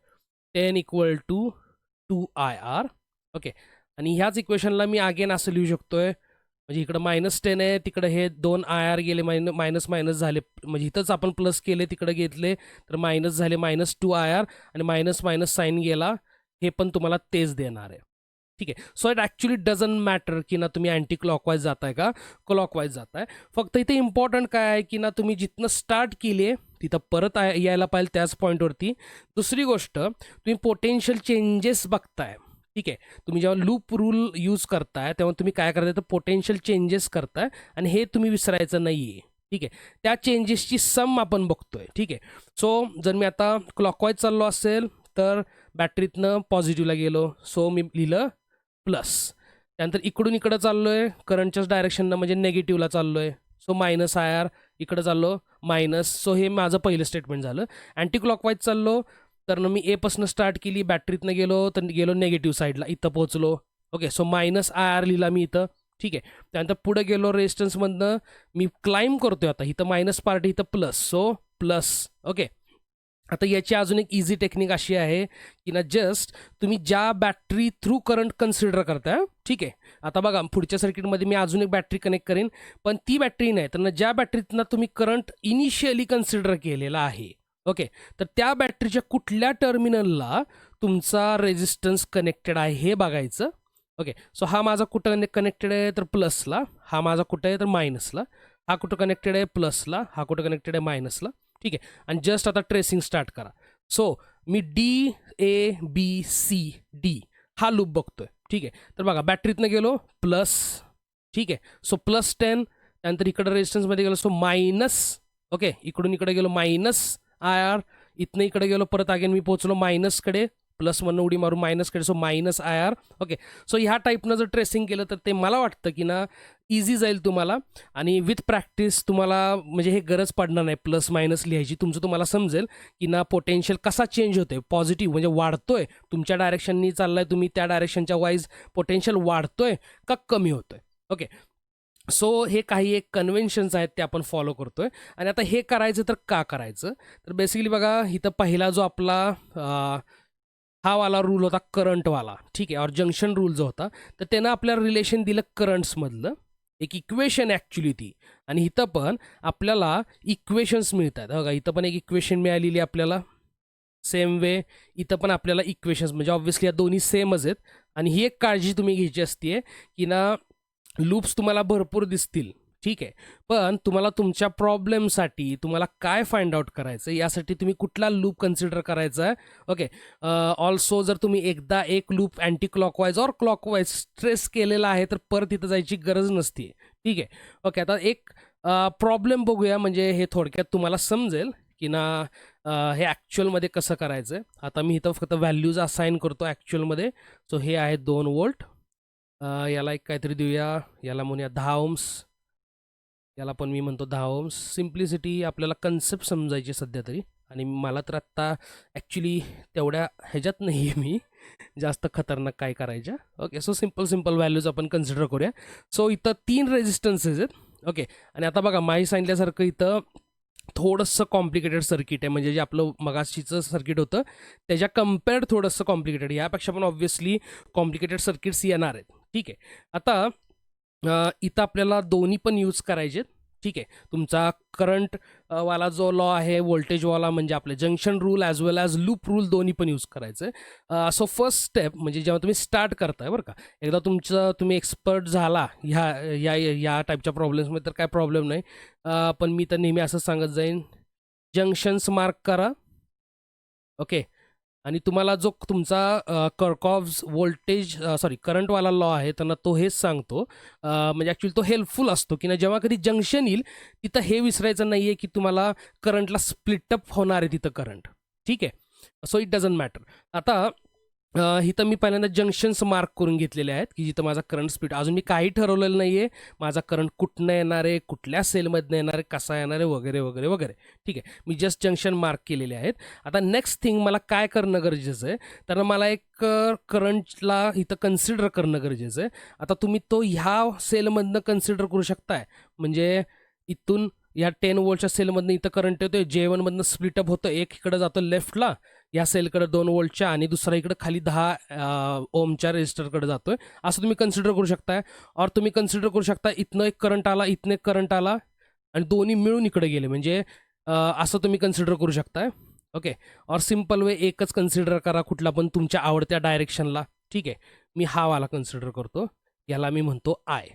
10 इक्वल टू 2IR. ओके, आणि ह्याच इक्वेशनला मी अगेन असं लिहू शकतोय, म्हणजे इकडं -10 आहे, तिकडं हे 2 IR गेले, मायनस मायनस झाले, म्हणजे इथंच आपण प्लस केले, तिकडे घेतले तर मायनस झाले, -2IR, आणि मायनस मायनस साईन गेला, हे पण तुम्हाला तेच देणार आहे. ठीक आहे, so it actually doesn't matter की ना तुम्ही अँटी क्लॉकवाईज जाताय का क्लॉकवाईज जाताय. फक्त इथे इम्पॉर्टंट काय आहे की ना तुम्ही जिथनं स्टार्ट केली आहे तिथं परत यायला पाहिजे त्याच पॉईंटवरती. दुसरी गोष्ट, तुम्ही पोटेन्शियल चेंजेस बघताय. ठीक आहे, तुम्ही जेव्हा लूप रूल यूज करताय तेव्हा तुम्ही काय करताय तर पोटेन्शियल चेंजेस करताय, आणि हे तुम्ही विसरायचं नाही आहे. ठीक आहे, त्या चेंजेसची सम आपण बघतोय. ठीक आहे, सो जर मी आता क्लॉकवाईज चाललो असेल तर बॅटरीतनं पॉझिटिव्हला गेलो, सो मी लिहिलं प्लस. त्यानंतर इकडून इकडं चाललो आहे करंटच्याच डायरेक्शननं, म्हणजे नेगेटिव्हला चाललो आहे, सो -IR. इकडं चाललो मायनस, सो हे माझं पहिलं स्टेटमेंट झालं. अँटी क्लॉकवाईज चाललो तर मी एपासून स्टार्ट केली, बॅटरीतनं गेलो तर गेलो नेगेटिव्ह साईडला, इथं पोहोचलो. ओके, सो -IR लिहिला मी इथं. ठीक आहे, त्यानंतर पुढे गेलो रेजिस्टन्समधनं, मी क्लाइम करतोय आता, इथं मायनस पार्ट, इथं प्लस, सो प्लस. ओके, आता याची अजून एक इझी टेक्निक अशी आहे की ना जस्ट तुम्ही ज्या बॅटरी थ्रू करंट कन्सिडर करताय. ठीक आहे, आता बघा पुढच्या सर्किटमध्ये मी अजून एक बॅटरी कनेक्ट करेन, पण ती बॅटरी नाही तर ज्या बॅटरीतनं तुम्ही करंट इनिशियली कन्सिडर केलेला आहे. ओके, तर त्या बॅटरीच्या कुठल्या टर्मिनलला तुमचा रेजिस्टन्स कनेक्टेड आहे हे बघायचं. ओके, सो हा माझा कुठं कनेक्टेड आहे तर प्लसला, हा माझा कुठं आहे तर मायनसला, हा कुठं कनेक्टेड आहे प्लसला, हा कुठं कनेक्टेड आहे मायनसला. ठीक आहे, आणि जस्ट आता ट्रेसिंग स्टार्ट करा. सो मी DABCD हा लूप बघतोय. ठीक आहे, तर बघा बॅटरीतनं गेलो प्लस. ठीक आहे, सो +10, त्यानंतर इकडं रेजिस्टन्समध्ये गेलो, सो मायनस. ओके, इकडून इकडे गेलो -IR, इथनं इकडे गेलो परत अगेन मी पोहोचलो मायनसकडे, प्लसमधनं उडी मारून मायनसकडे, सो -IR. ओके, सो ह्या टाईपनं जर ट्रेसिंग केलं तर ते मला वाटतं की ना इझी जाईल तुम्हाला, आणि विथ प्रॅक्टिस तुम्हाला म्हणजे हे गरज पडणार नाही प्लस मायनस लिहायची. तुम्हाला समजेल की ना पोटेन्शियल कसा चेंज होतोय, पॉझिटिव्ह म्हणजे वाढतोय, तुमच्या डायरेक्शननी चाललाय तुम्ही, त्या डायरेक्शनच्या वाईज पोटेन्शियल वाढतोय का कमी होतोय. ओके, सो हे काही एक कन्व्हेन्शन्स आहेत ते आपण फॉलो करतोय. आणि आता हे करायचं तर का करायचं, तर बेसिकली बघा इथं पहिला जो आपला हा वाला रूल होता करंटवाला. ठीक आहे, और जंक्शन रूल जो होता तर त्यानं आपल्याला रिलेशन दिलं करंट्समधलं, एक इक्वेशन ॲक्च्युली ती, आणि इथं पण आपल्याला इक्वेशन्स मिळतात. बघा इथं पण एक इक्वेशन मिळालेली आपल्याला, सेम वे इथं पण आपल्याला इक्वेशन्स, म्हणजे ऑब्व्हियसली या दोन्ही सेमच आहेत. आणि ही एक काळजी तुम्ही घ्यायची असते की ना लूप्स तुम्हाला भरपूर दिसतील, ठीक आहे. पण तुम्हाला तुमच्या प्रॉब्लेमसाठी तुम्हाला काय फाइंड आउट करायचं आहे, यासाठी तुम्ही कुठला लूप कन्सिडर करायचा आहे. ओके. ऑल्सो जर तुम्ही एकदा एक लूप अँटी क्लॉकवाईज और क्लॉकवाईज ट्रेस केलेला आहे, तर परत तिथं जायची गरज नसते, ठीक आहे. ओके, आता एक प्रॉब्लेम बघूया, म्हणजे हे थोडक्यात तुम्हाला समजेल की ना हे ॲक्च्युअलमध्ये कसं करायचं आहे. आता मी इथं फक्त व्हॅल्यूज असाइन करतो ॲक्च्युअलमध्ये. सो हे आहे 2 व्होल्ट. याला एक काहीतरी देऊया, याला म्हणूया 10 ओम्स, याला पण मी म्हणतो 10 ओम्स. सिम्प्लिसिटी, आपल्याला कन्सेप्ट समजायची सध्या तरी. आणि मला तर आत्ता ॲक्च्युली तेवढ्या ह्याच्यात नाही आहे मी जास्त खतरनाक काय करायच्या. ओके, सो सिम्पल व्हॅल्यूज आपण कन्सिडर करूया. सो इथं 3 रेजिस्टन्सेस आहेत. ओके, आणि आता बघा माही सांगितल्यासारखं इथं थोडंसं कॉम्प्लिकेटेड सर्किट आहे, म्हणजे जे आपलं मगाशीचं सर्किट होतं त्याच्या कम्पेअर्ड थोडंसं कॉम्प्लिकेटेड, यापेक्षा पण ऑब्व्हियसली कॉम्प्लिकेटेड सर्किट्स येणार आहेत, ठीक आहे. आता इथं आपल्याला दोन्ही पण यूज करायचे, ठीक आहे. तुमचा करंट वाला जो लॉ आहे, व्होल्टेजवाला, म्हणजे आपले junction rule as well as loop rule दोन्ही पण यूज करायचं आहे. सो फर्स्ट स्टेप म्हणजे जेव्हा तुम्ही स्टार्ट करताय बरं का, एकदा तुम्ही एक्सपर्ट झाला ह्या या या टाईपच्या प्रॉब्लेम्समध्ये तर काय प्रॉब्लेम नाही. पण मी तर नेहमी असं सांगत जाईन, जंक्शन्स मार्क करा. ओके, आणि तुम्हाला जो तुमचा कर्कॉव्स व्होल्टेज करंटवाला लॉ आहे, त्यांना तो हेच सांगतो. म्हणजे ॲक्च्युली तो हेल्पफुल असतो की ना, जेव्हा कधी जंक्शन येईल तिथं हे विसरायचं नाही आहे की तुम्हाला करंटला स्प्लिटअप होणार आहे तिथं करंट, ठीक आहे. So it doesn't matter. आता इथं मी पहिल्यांदा जंक्शन्स मार्क करून घेतलेले आहेत की जिथं माझा करंट स्प्लिट, अजून मी काही ठरवलेलं नाही आहे, माझा करंट कुठनं येणार आहे, कुठल्या सेलमधनं येणार आहे, कसा येणार आहे, वगैरे वगैरे वगैरे, ठीक आहे. मी जस्ट जंक्शन मार्क केलेले आहेत. आता नेक्स्ट थिंग मला काय करणं गरजेचं आहे, तर मला एक करंटला इथं कन्सिडर करणं गरजेचं आहे. आता तुम्ही तो ह्या सेलमधनं कन्सिडर करू शकताय, म्हणजे इथून या 10 वोल्टच्या सेलमधनं इथं करंट येतो, J1मधनं स्प्लिटअप होतं, एक इकडं जातो लेफ्टला या सेलकडे 2 वोल्टच्या, आणि दुसरा इकडं खाली 10 ओमच्या रेजिस्टरकडे जातोय, असं तुम्ही कन्सिडर करू शकताय. और तुम्ही कन्सिडर करू शकता इथनं एक करंट आला, इथनं एक करंट आला, आणि दोन्ही मिळून इकडे गेले, म्हणजे असं तुम्ही कन्सिडर करू शकताय. ओके, और सिम्पल वे एकच कन्सिडर करा, कुठला पण तुमच्या आवडत्या डायरेक्शनला, ठीक आहे. मी हा वाला कन्सिडर करतो, याला मी म्हणतो आय.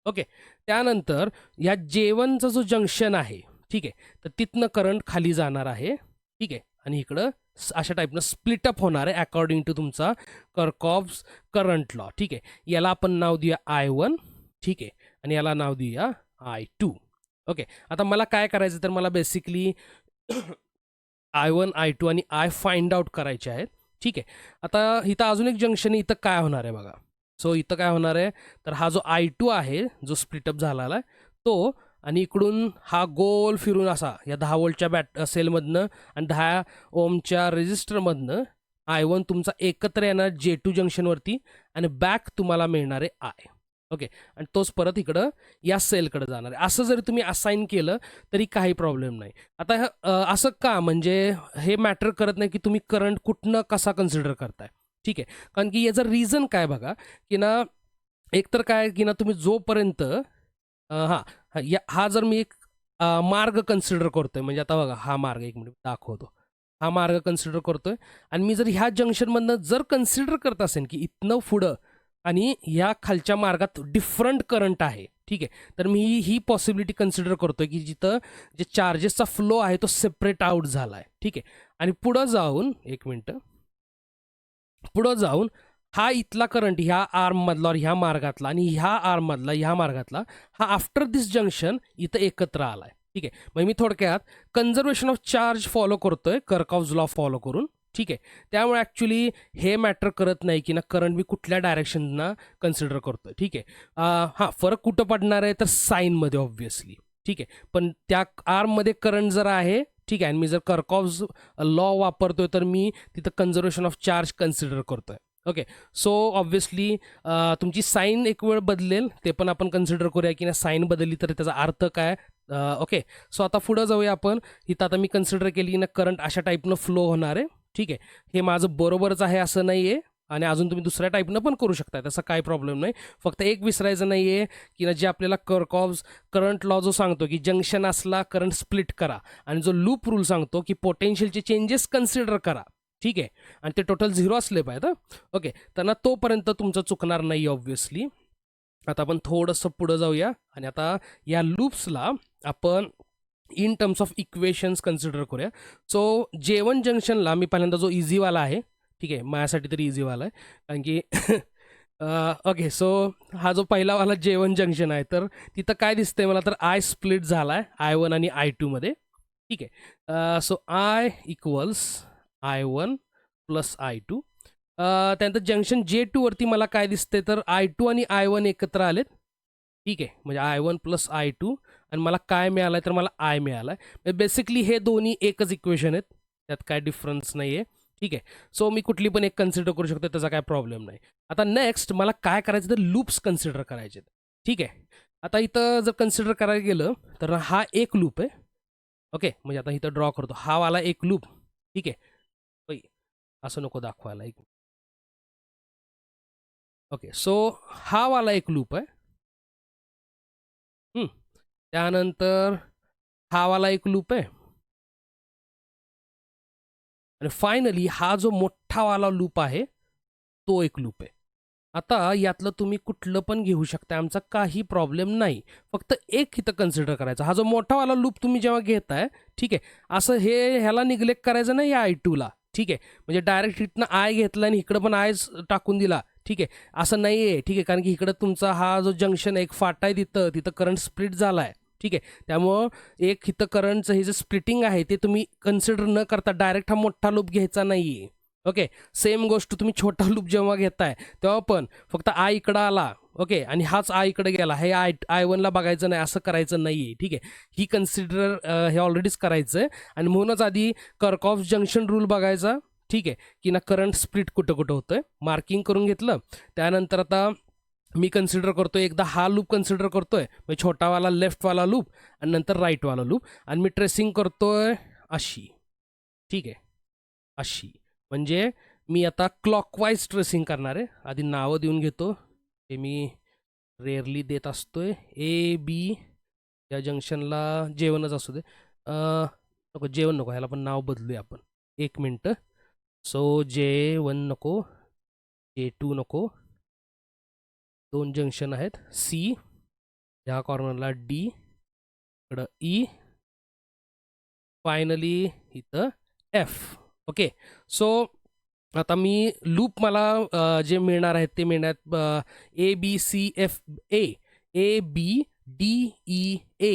ओके, त्यानंतर या J1चा जो जंक्शन आहे, ठीक आहे, तर तिथनं करंट खाली जाणार आहे, ठीक आहे, आणि इकडं अशा टाईपनं स्प्लिटअप होणार आहे अकॉर्डिंग टू तुमचा कर्कॉव्स करंट लॉ, ठीक आहे. याला आपण नाव देऊया I1, ठीक आहे, आणि याला नाव देऊया I2. ओके, आता मला काय करायचं, तर मला बेसिकली I1, I2 आणि I फाइंड आउट करायचे आहेत, ठीक आहे. आता इथं अजून एक जंक्शन, इथं काय होणार आहे बघा. सो इथं काय होणार आहे, तर हा जो I2 आहे जो स्प्लिटअप झालेला आहे तो, आणि इकडून हा गोल फिरून असा या 10 वोल्टच्या सेलमधनं आणि 10 ओमच्या रेजिस्टरमधनं I1 तुमचा एकत्र येणार J2 जंक्शनवरती, आणि बॅक तुम्हाला मिळणार आहे I. ओके, आणि तोच परत इकडं या सेलकडे जाणार आहे. असं जरी तुम्ही असाइन केलं तरी काही प्रॉब्लेम नाही. आता असं का, म्हणजे हे मॅटर करत नाही की तुम्ही करंट कुठनं कसा कन्सिडर करताय, ठीक आहे. कारण की याचं रिझन काय बघा, की ना एकतर काय की ना, तुम्ही जोपर्यंत हा जर मी एक मार्ग कन्सिडर करतोय, म्हणजे आता बघा हा मार्ग, एक मिनिट दाखवतो, हा मार्ग कन्सिडर करतोय, आणि मी जर ह्या जंक्शनमधनं जर कन्सिडर करत असेल की इथनं पुढं आणि ह्या खालच्या मार्गात डिफरंट करंट आहे, ठीक आहे, तर मी ही पॉसिबिलिटी कन्सिडर करतोय की जिथं जे चार्जेसचा फ्लो आहे तो सेपरेट आउट झाला आहे, ठीक आहे. आणि पुढं जाऊन, एक मिनटं, पुढं जाऊन हा इथला करंट ह्या आर्ममधला ह्या मार्गातला आणि ह्या आर्ममधला ह्या मार्गातला हा आफ्टर दिस जंक्शन इथं एकत्र आला आहे, ठीक आहे. मग मी थोडक्यात कन्झर्वेशन ऑफ चार्ज फॉलो करतोय, कर्कॉव्स लॉ फॉलो करून, ठीक आहे. त्यामुळे ॲक्च्युली हे मॅटर करत नाही की ना करंट मी कुठल्या डायरेक्शनना कन्सिडर करतोय, ठीक आहे. हां, फरक कुठं पडणार आहे, तर साईनमध्ये ऑब्व्हियसली, ठीक आहे. पण त्या आर्ममध्ये करंट जर आहे, ठीक आहे, आणि मी जर कर्कॉव्स लॉ वापरतोय तर मी तिथं कन्झर्वेशन ऑफ चार्ज कन्सिडर करतोय. ओके, सो ऑब्व्हियसली तुमची साईन एक वेळ बदलेल, ते पण आपण कन्सिडर करूया की ना साईन बदलली तर त्याचा अर्थ काय. ओके, सो आता पुढं जाऊया आपण. इथं आता मी कन्सिडर केली की ना करंट अशा टाईपनं फ्लो होणार आहे, ठीक आहे. हे माझं बरोबरच आहे असं नाही आहे, आणि अजून तुम्ही दुसऱ्या टाईपनं पण करू शकता, तसं काही प्रॉब्लेम नाही. फक्त एक विसरायचं नाही आहे की ना, जे आपल्याला कर्कॉव्स करंट लॉ जो सांगतो की जंक्शन असला करंट स्प्लिट करा, आणि जो लूप रूल सांगतो की पोटेन्शियलचे चेंजेस कन्सिडर करा, ठीक आहे, आणि ते टोटल 0 असले पाहिजे. ओके, त्यांना तोपर्यंत तुमचं चुकणार नाही ऑब्व्हियसली. आता आपण थोडंसं पुढं जाऊया आणि आता या लूप्सला आपण in terms of equations consider करूया. सो J1 जंक्शनला मी पहिल्यांदा जो इझीवाला आहे, ठीक आहे, माझ्यासाठी तरी इझीवाला आहे कारण की ओके. सो हा जो पहिलावाला J1 जंक्शन आहे, तर तिथं काय दिसतंय मला, तर आय स्प्लिट झाला आहे I1 आणि I2 मध्ये, ठीक आहे. So I equals I1 plus I2. त्यानंतर जंक्शन J2 वरती मला काय दिसतंय, तर I2 आणि I1 एकत्र आलेत, ठीक आहे, म्हणजे I1 प्लस I2 आणि मला काय मिळालं आहे, तर मला आय मिळाला आहे. बेसिकली हे दोन्ही एकच इक्वेशन आहेत, त्यात काय डिफरन्स नाही आहे, ठीक आहे. सो मी कुठली पण एक कन्सिडर करू शकतो, त्याचा काय प्रॉब्लेम नाही. आता नेक्स्ट मला काय करायचं, तर लूप्स कन्सिडर करायचे, ठीक आहे. आता इथं जर कन्सिडर करायला गेलं तर हा एक लूप आहे, ओके. म्हणजे आता इथं ड्रॉ करतो, हा वाला एक लूप, ठीक आहे. असं नको दाखवायला, एक ओके. सो हा वाला एक लूप आहे. त्यानंतर हा वाला एक लूप आहे आणि फायनली हा जो मोठा वाला लूप आहे तो एक लूप आहे. आता यातलं तुम्ही कुठलं पण घेऊ शकता, आमचा काही प्रॉब्लेम नाही. फक्त एक इथं कन्सिडर करायचा, हा जो मोठावाला लूप तुम्ही जेव्हा घेताय, ठीक आहे, असं ह्याला निग्लेक्ट करायचं नाही या I2ला, ठीक आहे. म्हणजे डायरेक्ट इथनं आय घेतला आणि इकडं पण आय टाकून दिला, ठीक आहे, असं नाही आहे, ठीक आहे. कारण की इकडं तुमचा हा जो जंक्शन आहे, एक फाटा आहे, तिथं करंट स्प्लिट झाला आहे, ठीक आहे. त्यामुळं एक इथं करंटचं हे जे स्प्लिटिंग आहे ते तुम्ही कन्सिडर न करता डायरेक्ट हा मोठा लूप घ्यायचा नाही आहे, ओके. सेम गोष्ट तुम्ही छोटा लूप जेव्हा घेताय तेव्हा पण फक्त आय इकडं आला, ओके, आणि हाच आय इकडे गेला, हे I1ला बघायचं नाही, असं करायचं नाही आहे, ठीक आहे. ही कन्सिडर हे ऑलरेडीच करायचं आहे आणि म्हणूनच आधी कर्कॉफ जंक्शन रूल बघायचा, ठीक आहे, की ना करंट स्प्लिट कुठं कुठं होतंय, मार्किंग करून घेतलं. त्यानंतर आता मी कन्सिडर करतोय, एकदा हा लूप कन्सिडर करतोय, म्हणजे छोटावाला लेफ्टवाला लूप आणि नंतर राईटवाला लूप, आणि मी ट्रेसिंग करतोय अशी, ठीक आहे, अशी. म्हणजे मी आता क्लॉकवाईज ट्रेसिंग करणार आहे. आधी नावं देऊन घेतो, हे मी रेअरली देत असतोय. AB या जंक्शनला J1च असू दे, नको J1 नको, ह्याला पण नाव बदलूया आपण, एक मिनटं. सो J1 नको, J2 नको, दोन जंक्शन आहेत, C ह्या कॉर्नरला D, इकडं E, फायनली इथं F, ओके. सो आता मी लूप मला जे मिळणार आहेत ते मिळणार ABCFA, ABDEA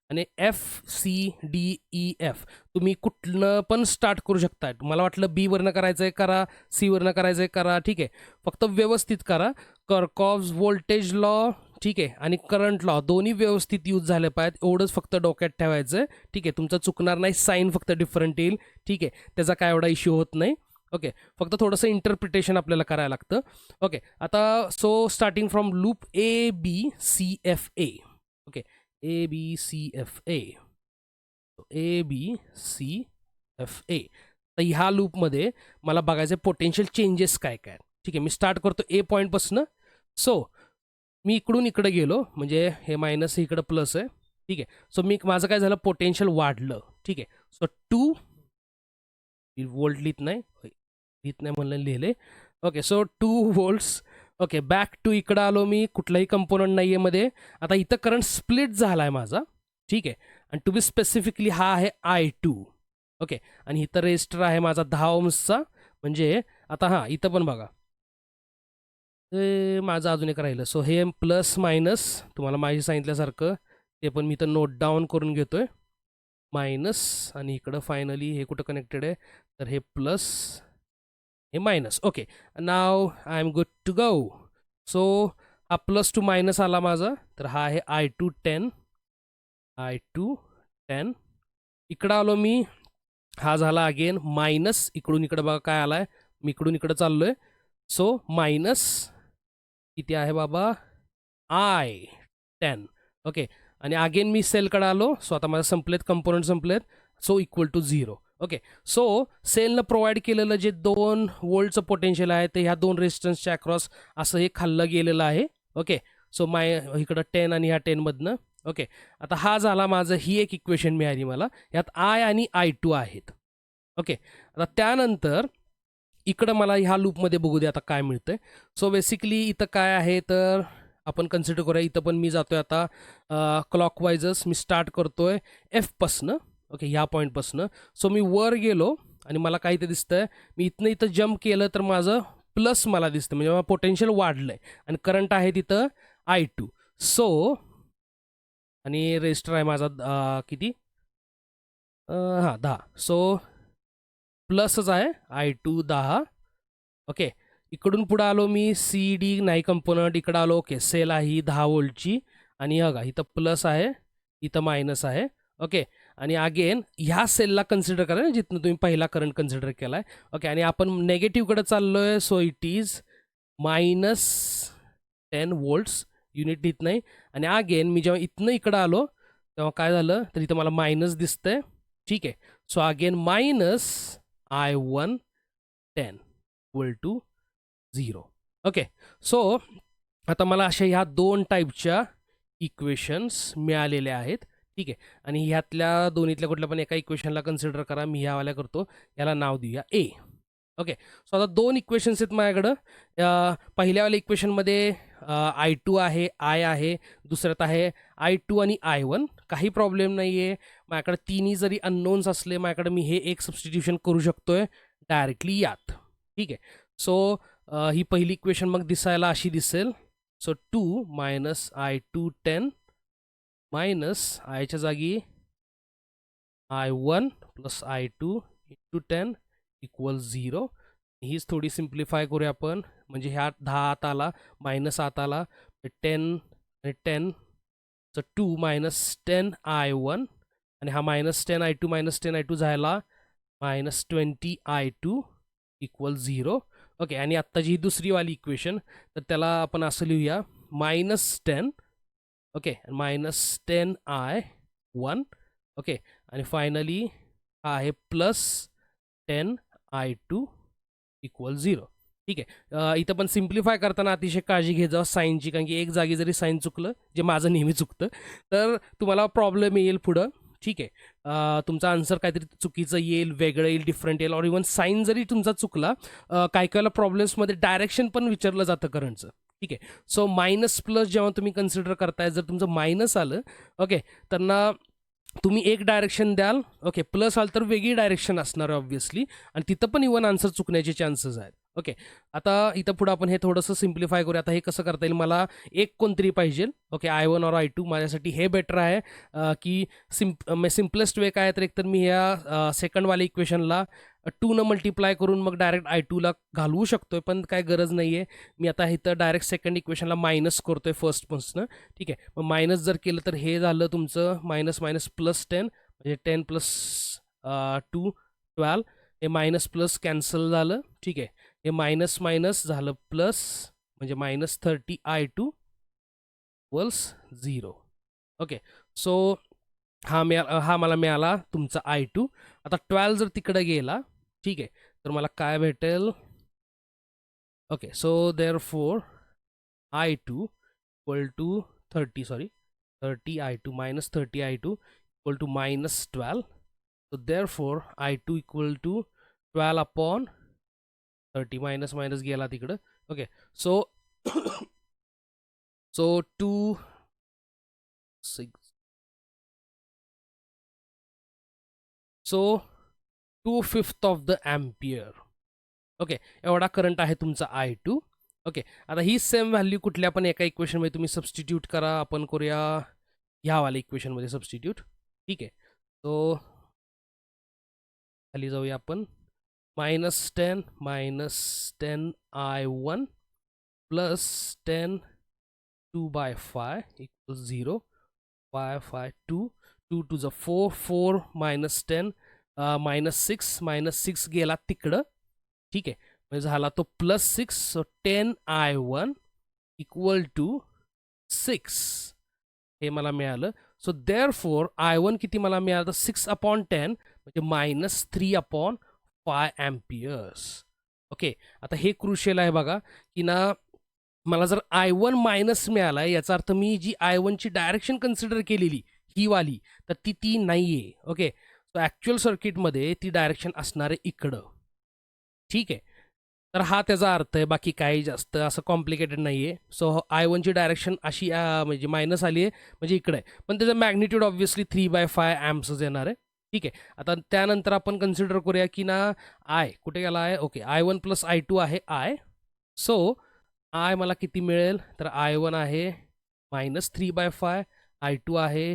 आणि FCDEF. तुम्ही कुठलं पण स्टार्ट करू शकता. मला वाटलं B वरनं करायचं आहे करा, C वरनं करायचं आहे करा, ठीक आहे. फक्त व्यवस्थित करा. कर्कॉव्स व्होल्टेज लॉ, ठीक आहे, आणि करंट लॉ दोन्ही व्यवस्थित यूज झाले पाहिजेत, एवढंच फक्त डोक्यात ठेवायचं आहे, ठीक आहे. तुमचं चुकणार नाही, साईन फक्त डिफरंट येईल, ठीक आहे, त्याचा काय एवढा इश्यू होत नाही, ओके. फक्त थोडंसं इंटरप्रिटेशन आपल्याला करायला लागतं, ओके. आता so starting from loop ABCFA, okay, ABCFA, ABCFA. तर ह्या लूपमध्ये मला बघायचं पोटेन्शियल चेंजेस काय काय, ठीक आहे. मी स्टार्ट करतो A पॉईंटपासून. सो मी इकडून इकडे गेलो, म्हणजे हे मायनस इकडं प्लस आहे, ठीक आहे. सो माझं काय झालं, पोटेन्शियल वाढलं, ठीक आहे. सो 2 वोल्ट लिहित नाही म्हणलं, लिहिले, okay. So 2 volts, okay. Back to इकडं आलो मी, कुठलाही कंपोनंट नाही आहे मध्ये. आता इथं करंट स्प्लिट झाला आहे माझा, ठीक आहे. आणि टू बी स्पेसिफिकली हा आहे I2, ओके. आणि इथं रेजिस्टर आहे माझा 10 ohmsचा, म्हणजे आता हां इथं पण बघा, माझं अजून एक राहिलं. सो हे प्लस मायनस तुम्हाला माहिती सांगितल्यासारखं ते पण मी इथं नोट डाऊन करून घेतोय, मायनस, आणि इकडं फायनली हे कुठं कनेक्टेड आहे, तर हे प्लस, हे minus, okay. Now I am good to go. So हा प्लस टू मायनस आला माझा, तर हा आहे I2 10, इकडं आलो मी, हा झाला अगेन मायनस, इकडून इकडं बघा काय आलाय, मी इकडून इकडं चाललोय. सो मायनस किती आहे बाबा, I10, ओके. आणि अगेन मी सेलकडे आलो, सो आता माझं संपलेत कंपोनंट, संपलेत, so equal to 0, okay. So सेलनं प्रोव्हाइड केलेलं जे 2 वोल्टचं पोटेन्शियल आहे ते ह्या 2 रेजिस्टन्सच्या अक्रॉस असं हे खाल्लं गेलेलं आहे, ओके. सो इकडं 10 आणि ह्या 10मधनं, ओके. आता हा झाला माझं, ही एक इक्वेशन मिळाली मला, यात I आणि I2 आहेत, ओके. आता त्यानंतर इकडं मला ह्या लूपमध्ये बघू दे आता काय मिळतंय. सो बेसिकली इथं काय आहे, तर आपण कन्सिडर करूया. इथं पण मी जातोय आता क्लॉकवाईजच मी स्टार्ट करतोय एफपासनं. ओके, ह्या पॉईंटपासनं. सो मी वर गेलो आणि मला काय इथं दिसतंय, मी इथं जम्प केलं तर माझं प्लस मला दिसतं, म्हणजे मला पोटेन्शियल वाढलंय आणि करंट आहे तिथं I2. सो आणि रेजिस्टर आहे माझा किती, हां 10. सो प्लसच आहे I2 10. ओके, इकडून पुढं आलो मी, सी डी नाही कंपोनंट, इकडं आलो. ओके, सेल आहे ही 10 व्होल्टची आणि बघा इथं प्लस आहे, इथं मायनस आहे. ओके, आणि अगेन ह्या सेलला कन्सिडर करा जिथनं तुम्ही पहिला करंट कन्सिडर केला आहे. ओके, आणि आपण नेगेटिव्हकडे चाललो आहे. So it is -10 volts, unit लिहित नाही. आणि अगेन मी जेव्हा इथनं इकडं आलो तेव्हा काय झालं, तर इथं मला मायनस दिसतंय. ठीक आहे, so again -I1 10 equal to 0. Okay, so आता मला अशा ह्या 2 टाईपच्या इक्वेशन्स मिळालेल्या आहेत. ठीक आहे, आणि ह्यातल्या दोन्हीतल्या कुठल्या पण एका इक्वेशनला कन्सिडर करा. मी ह्यावाल्या करतो, याला नाव देऊया ए. ओके, सो आता 2 इक्वेशन्स आहेत माझ्याकडं. पहिल्यावाल्या इक्वेशनमध्ये I2 आहे, आय आहे, दुसऱ्यात आहे I2 आणि I1. काही प्रॉब्लेम नाही आहे. माझ्याकडे तिन्ही जरी अननोन्स असले, माझ्याकडे मी हे एक सबस्टिट्यूशन करू शकतोय डायरेक्टली यात. ठीक आहे, सो ही पहिली इक्वेशन मग दिसायला अशी दिसेल. सो 2 - I2 10 मायनस आयच्या जागी I1 plus I2 into 10 equal 0. हीच थोडी सिम्प्लिफाय करूया आपण, म्हणजे ह्या 10 आत आला, मायनस आत आला, 10 आणि 10. सो 2 - 10 I1 आणि हा -10 I2 -10 I2 झाला -20 I2 इक्वल 0. ओके, आणि आत्ताची ही दुसरीवाली इक्वेशन, तर त्याला आपण असं लिहूया -10. Okay, -10 I1. ओके, आणि फायनली हा आहे +10 I2 इक्वल 0. ठीक आहे, इथं पण सिम्प्लिफाय करताना अतिशय काळजी घे जावं साईनची, कारण की एक जागी जरी साईन चुकलं, जे माझं नेहमी चुकतं, तर तुम्हाला प्रॉब्लेम येईल पुढं. ठीक आहे, तुमचा आन्सर काहीतरी चुकीचं येईल, वेगळं येईल, डिफरंट येईल, और इवन साईन जरी तुमचा चुकला, काही काही प्रॉब्लेम्समध्ये डायरेक्शन पण विचारलं जातं करंटचं. ठीक आहे, सो मायनस प्लस जेव्हा तुम्ही कन्सिडर करताय, जर तुमचं मायनस आलं, ओके, तर ना तुम्ही एक डायरेक्शन द्याल. ओके, प्लस आलं तर वेगळी डायरेक्शन असणार आहे ऑब्व्हियसली, आणि तिथं पण इवन आन्सर चुकण्याचे चान्सेस आहेत. ओके, आता इथं पुढं आपण हे थोडंसं सिम्प्लिफाय करूया. आता हे कसं करता येईल, मला एक कोणतरी पाहिजे. ओके, I1 और I2. माझ्यासाठी हे बेटर आहे की सिम्पलेस्ट वे काय, तर एकतर मी ह्या सेकंडवाल्या इक्वेशनला 2 न मल्टिप्लाय करून मग डायरेक्ट I2ला घालवू शकतोय, पण काय गरज नाही आहे. मी आता इथं डायरेक्ट सेकंड इक्वेशनला मायनस करतोय फर्स्टपासून. ठीक आहे, मग मायनस जर केलं तर हे झालं तुमचं -10 +10, म्हणजे 10 + 2 12. हे मायनस प्लस कॅन्सल झालं. ठीक आहे, हे मायनस झालं प्लस, म्हणजे -30 I2 इक्वल्स 0. ओके, सो हा मला मिळाला तुमचा I2. आता 12 जर तिकडे गेला, ठीक आहे, तर मला काय भेटेल. Okay, so therefore I2 equal to 30 I2 -30 I2 equal to -12. So therefore I2 equal to 12/30, minus गेला तिकडं. Okay, so 2 6, so 2/5 of the ampere. Okay, एवढा करंट आहे तुमचा I2. ओके, आता ही सेम व्हॅल्यू कुठल्या पण एका इक्वेशनमध्ये तुम्ही सबस्टिट्यूट करा. आपण करूया ह्यावाल्या इक्वेशनमध्ये सबस्टिट्यूट. ठीक आहे, सो खाली जाऊया आपण. -10 I1 plus 10 2/5 equal 0. 5 2 2 to the 4 4 -10 -6 गेला तिकडं. ठीक आहे, म्हणजे झाला तो +6. सो 10 I1 इक्वल टू 6 हे मला मिळालं. सो देअरफॉर I1 किती मला मिळालं, 6/10 म्हणजे -3/5 एम्पियर्स. ओके, आता हे क्रुशियल आहे बघा, की ना मला जर I1 मायनस मिळाला, याचा अर्थ मी जी I1ची डायरेक्शन कन्सिडर केलेली ही वाली, तर ती नाही आहे. ओके, सो ॲक्च्युअल सर्किटमध्ये ती डायरेक्शन असणार आहे इकडं. ठीक आहे, तर हा त्याचा अर्थ आहे, बाकी काही जास्त असं कॉम्प्लिकेटेड नाही आहे. सो I1ची डायरेक्शन अशी म्हणजे मायनस आली आहे म्हणजे इकडे आहे. पण त्याचं मॅग्निट्यूड ऑब्व्हियसली 3/5 ॲम्प्सच येणार आहे. ठीक आहे. आता त्यानंतर आपण कन्सिडर करूया की ना कुठे गेला आहे? ओके, I1 + I2 आहे सो मला किती मिळेल? तर I1 आहे -3/5, I2 आहे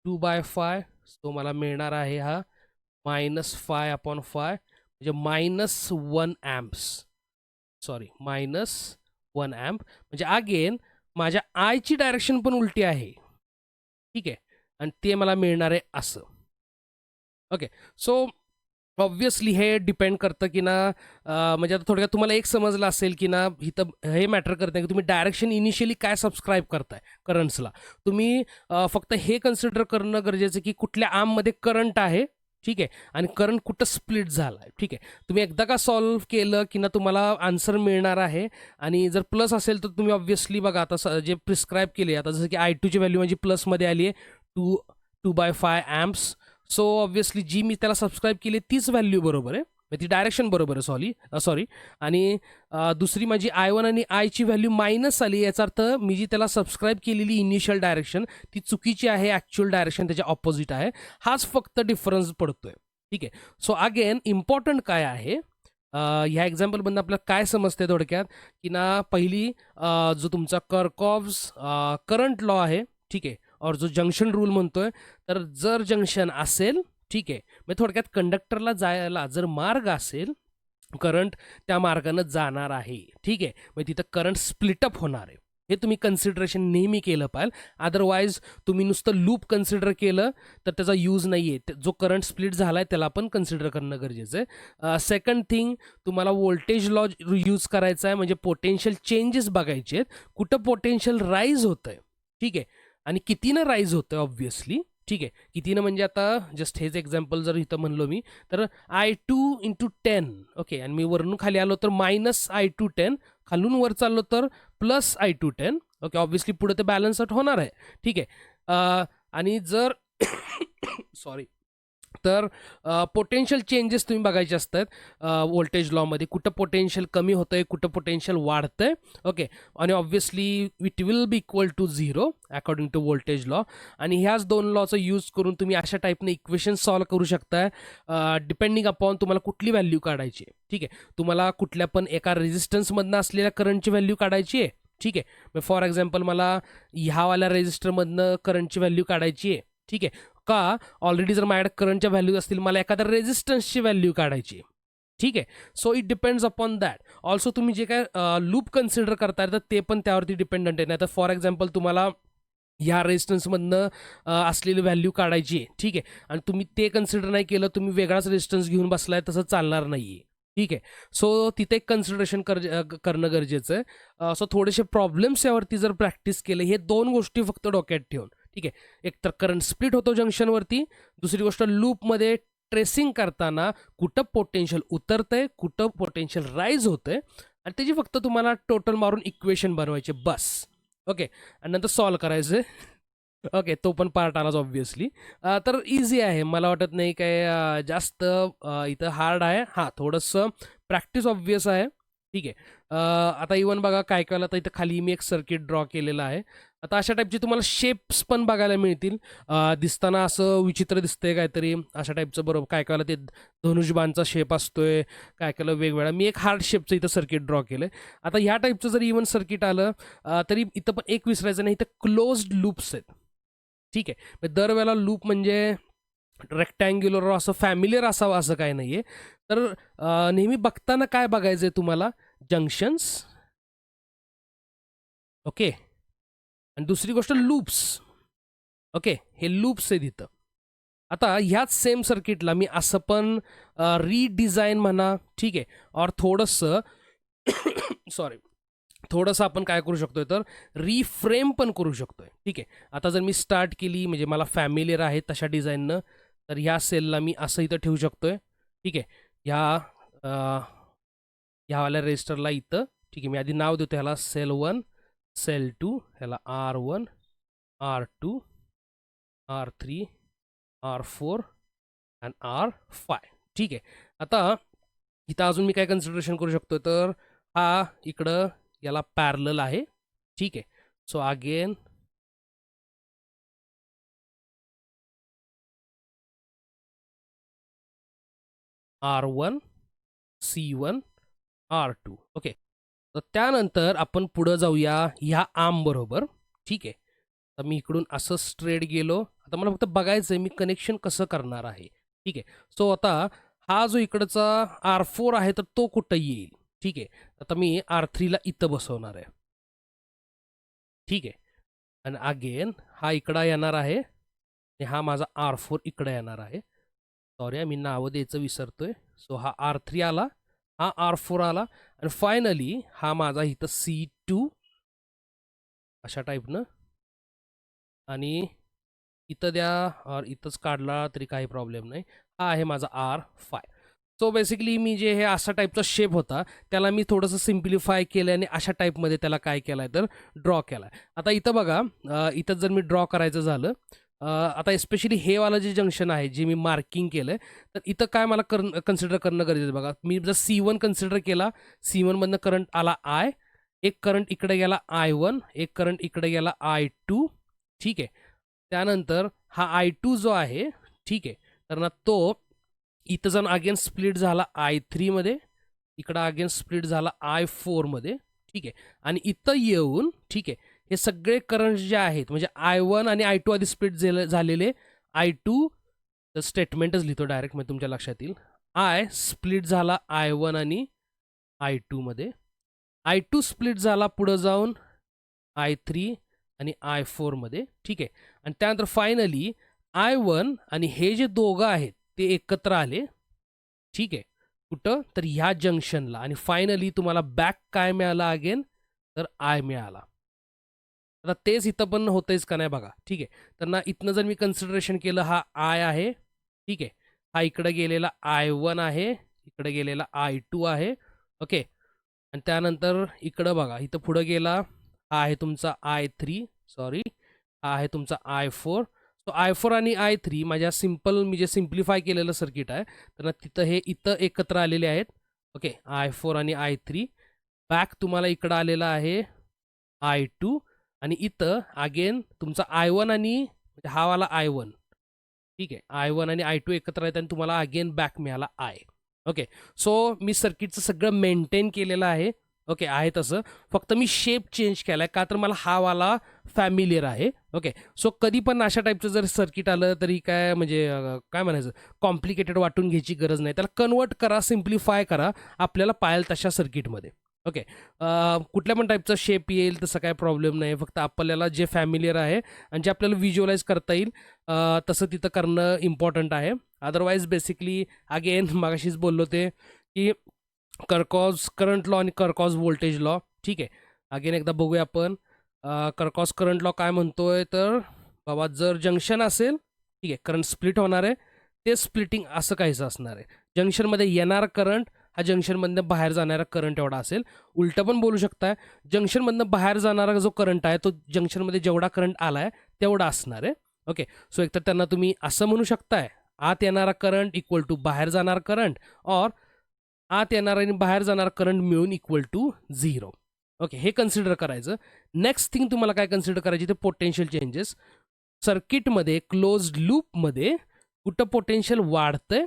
2/5. सो मला मिळणार आहे हा -5/5 म्हणजे -1 ॲम्प्स. सॉरी, -1 ॲम्प म्हणजे अगेन माझ्या आयची डायरेक्शन पण उलटी आहे. ठीक आहे. आणि ते मला मिळणार आहे असं. ओके. सो ऑब्व्हियसली हे डिपेंड करतं की ना म्हणजे आता थोडक्यात तुम्हाला एक समजलं असेल की ना इथं हे मॅटर करतं की तुम्ही डायरेक्शन इनिशियली काय सबस्क्राईब करताय करंट्सला. तुम्ही फक्त हे कन्सिडर करणं गरजेचं की कुठल्या आर्ममध्ये करंट आहे. ठीक आहे. आणि करंट कुठं स्प्लिट झाला आहे. ठीक आहे. तुम्ही एकदा का सॉल्व्ह केलं की ना तुम्हाला आन्सर मिळणार आहे. आणि जर प्लस असेल तर तुम्ही ऑब्व्हियसली बघा आता जे प्रिस्क्राईब केले आता जसं की I2ची व्हॅल्यू माझी प्लसमध्ये आली आहे 2/5 ॲम्प्स. सो ऑब्व्हियसली जी मी त्याला सबस्क्राईब केली तीच व्हॅल्यू बरोबर आहे. ती डायरेक्शन बरोबर आहे. सॉरी. आणि दुसरी माझी I1 आणि आयची व्हॅल्यू मायनस आली, याचा अर्थ मी जी त्याला सबस्क्राईब केलेली इनिशियल डायरेक्शन ती चुकीची आहे, ॲक्च्युअल डायरेक्शन त्याच्या ऑपोजिट आहे. हाच फक्त डिफरन्स पडतोय. ठीक आहे. सो अगेन इम्पॉर्टंट काय आहे, ह्या एक्झाम्पलमधून आपल्याला काय समजते थोडक्यात की ना पहिली जो तुमचा कर्कॉव्स करंट लॉ आहे. ठीक आहे. और जो जंक्शन रूल म्हणतोय, तर जर जंक्शन असेल, ठीक आहे, मग थोडक्यात कंडक्टरला जायला जर मार्ग असेल, करंट त्या मार्गानं जाणार आहे. ठीक आहे. मग तिथं करंट स्प्लिटअप होणार आहे. हे तुम्ही कन्सिडरेशन नेहमी केलं पाहिजे. अदरवाईज तुम्ही नुसतं लूप कन्सिडर केलं तर त्याचा यूज नाही आहे. जो करंट स्प्लिट झाला आहे त्याला पण कन्सिडर करणं गरजेचं आहे. सेकंड थिंग, तुम्हाला व्होल्टेज लॉ यूज करायचा आहे, म्हणजे पोटेन्शियल चेंजेस बघायचे आहेत. कुठं पोटेन्शियल राईज होतं आहे. ठीक आहे. आणि कितीनं राईज होतं ऑब्व्हियसली. ठीक आहे. कितीनं म्हणजे आता जस्ट हेच एक्झाम्पल जर इथं म्हणलो मी, तर I2 × 10. ओके. आणि मी वरून खाली आलो तर -I2 10, खालून वर चाललो तर +I2 10. ओके. ऑब्व्हियसली पुढे ते बॅलन्स आउट होणार आहे. ठीक आहे. आणि जर सॉरी, तर पोटेन्शियल चेंजेस तुम्ही बघायचे असतात व्होल्टेज लॉमध्ये. कुठं पोटेन्शियल कमी होतंय, कुठं पोटेन्शियल वाढतंय. ओके. आणि obviously it will be equal to 0 according to voltage law. आणि ह्याच दोन लॉचा यूज करून तुम्ही अशा टाईपने इक्वेशन सॉल्व्ह करू शकताय, डिपेंडिंग अपॉन तुम्हाला कुठली व्हॅल्यू काढायची आहे. ठीक आहे. तुम्हाला कुठल्या पण एका रेझिस्टन्समधनं असलेल्या करंटची व्हॅल्यू काढायची आहे. ठीक आहे. मग फॉर एक्झाम्पल मला ह्यावाल्या रेझिस्टरमधनं करंटची व्हॅल्यू काढायची आहे. ठीक आहे. का ऑलरेडी जर माझ्याकडे करंटच्या व्हॅल्यूज असतील, मला एखाद्या रेझिस्टन्सची व्हॅल्यू काढायची. ठीक आहे. So it depends upon that. Also तुम्ही जे काय लूप कन्सिडर करताय तर ते पण त्यावरती डिपेंडंट आहे. नाही तर फॉर एक्झाम्पल तुम्हाला ह्या रेजिस्टन्समधनं असलेली व्हॅल्यू काढायची आहे. ठीक आहे. आणि तुम्ही ते कन्सिडर नाही केलं, तुम्ही वेगळाच रेजिस्टन्स घेऊन बसलाय, तसं चालणार नाही आहे. ठीक आहे. सो तिथे एक कन्सिडरेशन करणं गरजेचं आहे. सो थोडेसे प्रॉब्लेम्स यावरती जर प्रॅक्टिस केले, हे दोन गोष्टी फक्त डोक्यात ठेवून. ठीक आहे. एक तर करंट स्प्लिट होतो जंक्शनवरती, दुसरी गोष्ट लूपमध्ये ट्रेसिंग करताना कुठं पोटेन्शियल उतरतंय, कुठं पोटेन्शियल राईज होतंय, आणि त्याची फक्त तुम्हाला टोटल मारून इक्वेशन बनवायचे बस. ओके. आणि नंतर सॉल्व करायचं. ओके. तो पण पार्ट आलाच ऑब्व्हियसली. तर इझी आहे, मला वाटत नाही काय जास्त इथं हार्ड आहे. हां, थोडंसं प्रॅक्टिस ऑब्व्हियस आहे. ठीक आहे. आता इवन बघा काय काय तर इथं खाली मी एक सर्किट ड्रॉ केलेलं आहे. आता अशा टाईपचे तुम्हाला शेप्स पण बघायला मिळतील. दिसताना असं विचित्र दिसतंय काहीतरी अशा टाईपचं, बरोबर. काय काय ते धनुष्यबाणचा शेप असतोय, काय काय वेगवेगळा. मी एक हार्ड शेपचं इथं सर्किट ड्रॉ केलं आहे. आता ह्या टाईपचं जर इवन सर्किट आलं तरी इथं पण एक विसरायचं नाही, इथं क्लोज्ड लूप्स आहेत. ठीक आहे. दरवेळेला लूप म्हणजे रेक्टँग्युलर असं फॅमिलियर असावं असं काही नाही आहे. तर नेहमी बघताना काय बघायचं आहे तुम्हाला, जंक्शन्स. ओके. आणि दुसरी गोष्ट लूप्स. ओके. हे लूप्स आहेत इथं. आता ह्याच सेम सर्किटला मी असं पण रिडिझाईन म्हणा, ठीक आहे, और थोडंसं सॉरी, थोडंसं आपण काय करू शकतोय तर रिफ्रेम पण करू शकतोय. ठीक आहे. आता जर मी स्टार्ट केली, म्हणजे मला फॅमिलियर आहे तशा डिझाईननं, तर ह्या सेलला मी असं इथं ठेवू शकतोय. ठीक आहे. ह्यावाल्या रजिस्टरला इथं. ठीक आहे. मी आधी नाव देतो ह्याला सेल 1, सेल 2, ह्याला R1, R2, R3, R4 आणि R5. ठीक आहे. आता इथं अजून मी काय कन्सिडरेशन करू शकतो, तर हा इकडं याला पॅरलल आहे. ठीक आहे. So again R1 C1 R2. Okay. तर त्यानंतर आपण पुढं जाऊया ह्या आर्म बरोबर. ठीक आहे. तर मी इकडून असं स्ट्रेट गेलो. आता मला फक्त बघायचं आहे मी कनेक्शन कसं करणार आहे. ठीक आहे. सो आता हा जो इकडचा R4 आहे तर तो कुठं येईल. ठीक आहे. आता मी R3ला इथं बसवणार आहे. ठीक आहे. आणि अगेन हा इकडं येणार आहे आणि हा माझा R4 इकडं येणार आहे. सॉरी मी नावं द्यायचं विसरतोय. सो हा R3 आला, हा R4 आला आणि फायनली हा माझा इथं C2 अशा टाईपनं आणि इथं द्या और इथंच काढला तरी काही प्रॉब्लेम नाही. हा आहे माझा R5. सो बेसिकली मी जे हे अशा टाईपचा शेप होता त्याला मी थोडंसं सिम्प्लिफाय केलं आणि अशा टाईपमध्ये त्याला काय केलं आहे तर ड्रॉ केला आहे. आता इथं बघा इथं जर मी ड्रॉ करायचं झालं आता एस्पेशली हे वालं जे जंक्शन आहे जे मी मार्किंग केलं आहे तर इथं काय मला कन्सिडर करणं गरजेचं आहे. बघा मी जर C1 कन्सिडर केला, C1मधनं करंट आला I, एक करंट इकडे गेला I1, एक करंट इकडे गेला I2. ठीक आहे. त्यानंतर हा I2 जो आहे ठीक आहे तर ना तो इथं जाऊन अगेन स्प्लिट झाला I3मध्ये, इकडं अगेन स्प्लिट झाला I4मध्ये. ठीक आहे. आणि इथं येऊन ठीक आहे हे सगळे करंट जे आहेत म्हणजे I1 आणि I2 आधी स्प्लिट झालेले, I2 तर स्टेटमेंटच लिहितो डायरेक्ट म्हणजे तुमच्या लक्षात येईल. I स्प्लिट झाला I1 आणि I2मध्ये, I2 स्प्लिट झाला पुढं जाऊन I3 आणि I4मध्ये. ठीक आहे. आणि त्यानंतर फायनली I1 आणि हे जे दोघं आहेत ते एकत्र आले. ठीक आहे. कुठं तर ह्या जंक्शनला आणि फायनली तुम्हाला बॅक काय मिळाला अगेन तर I मिळाला. आता तेच इथं पण होतंयच का नाही बघा. ठीक आहे. तर ना इथनं जर मी कन्सिडरेशन केलं हा I आहे. ठीक आहे. हा इकडे गेलेला I1 आहे, इकडे गेलेला I2 आहे. ओके. आणि त्यानंतर इकडं बघा इथं पुढं गेला हा आहे तुमचा I3, सॉरी हा आहे तुमचा I4. सो I4 आणि I3 माझ्या मी जे सिम्प्लिफाय केलेलं सर्किट आहे तर तिथं हे इथं एकत्र आलेले आहेत. ओके. I4 आणि I3 बॅक तुम्हाला इकडं आलेला आहे I2 आणि इथं अगेन तुमचा I1 आणि म्हणजे हा वाला I1. ठीक आहे. I1 आणि I2 एकत्र आहेत आणि तुम्हाला अगेन बॅक मिळाला I. ओके. सो मी सर्किटचं सगळं मेंटेन केलेलं आहे. ओके. आहे तसं फक्त मी शेप चेंज केला आहे का तर मला हा वाला फॅमिलियर आहे. ओके. सो कधी पण अशा टाईपचं जर सर्किट आलं तरी काय म्हणजे काय म्हणायचं कॉम्प्लिकेटेड वाटून घ्यायची गरज नाही. त्याला कन्वर्ट करा, सिम्प्लिफाय करा आपल्याला पाहिजे तशा सर्किटमध्ये. ओके. कुठल्या पण टाईपचा शेप येईल तसं काय प्रॉब्लेम नाही. फक्त आपल्याला जे फॅमिलियर आहे आणि जे आपल्याला व्हिज्युअलाइज करता येईल तसं तिथं करणं इम्पॉर्टंट आहे. अदरवाईज बेसिकली अगेन मागाशीच बोललो ते की कर्कॉज करंट लॉ आणि कर्कॉज व्होल्टेज लॉ. ठीक आहे. अगेन एकदा बघूया आपण कर्कॉज करंट लॉ काय म्हणतोय तर बाबा जर जंक्शन असेल ठीक आहे करंट स्प्लिट होणार आहे ते स्प्लिटिंग असं काहीचं असणार आहे. जंक्शनमध्ये येणारा करंट हा जंक्शनमधनं बाहेर जाणारा करंट एवढा असेल. उलटं पण बोलू शकताय जंक्शनमधनं बाहेर जाणारा जो करंट आहे तो जंक्शनमध्ये जेवढा करंट आला आहे तेवढा असणार आहे. ओके. सो एकतर त्यांना तुम्ही असं म्हणू शकताय आत येणारा करंट इक्वल टू बाहेर जाणारा करंट और आत येणारा आणि बाहेर जाणारा करंट मिळून इक्वल टू 0. ओके. हे कन्सिडर करायचं. नेक्स्ट थिंग तुम्हाला काय कन्सिडर करायची ते पोटेन्शियल चेंजेस. सर्किटमध्ये क्लोज्ड लूपमध्ये कुठं पोटेन्शियल वाढतंय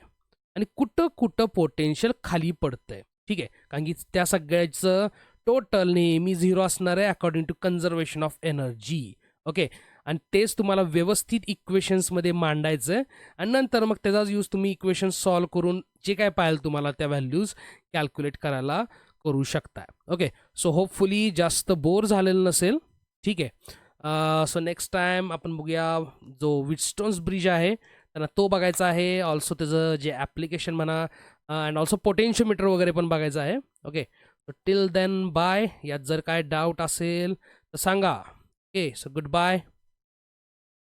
आणि कुठं कुठं पोटेन्शियल खाली पडतंय. ठीक आहे. कारण की त्या सगळ्याचं टोटल नेहमी 0 असणार आहे according to conservation of energy. Okay. आणि तेच तुम्हाला व्यवस्थित इक्वेशन्समध्ये मांडायचं आहे आणि नंतर मग त्याचाच यूज तुम्ही इक्वेशन सॉल्व करून जे काय पाहिजे तुम्हाला त्या व्हॅल्यूज कॅल्क्युलेट करायला करू शकता. ओके. सो होपफुली जास्त बोर झालेलं नसेल. ठीक आहे. सो नेक्स्ट टाईम आपण बघूया जो विटस्टोन्स ब्रिज आहे त्यांना तो बघायचा आहे. ऑल्सो त्याचं जे ॲप्लिकेशन म्हणा अँड ऑल्सो पोटेन्शियोमीटर वगैरे पण बघायचं आहे. Okay. So till then bye. यात जर काय डाऊट असेल तर सांगा. ओके. So good bye.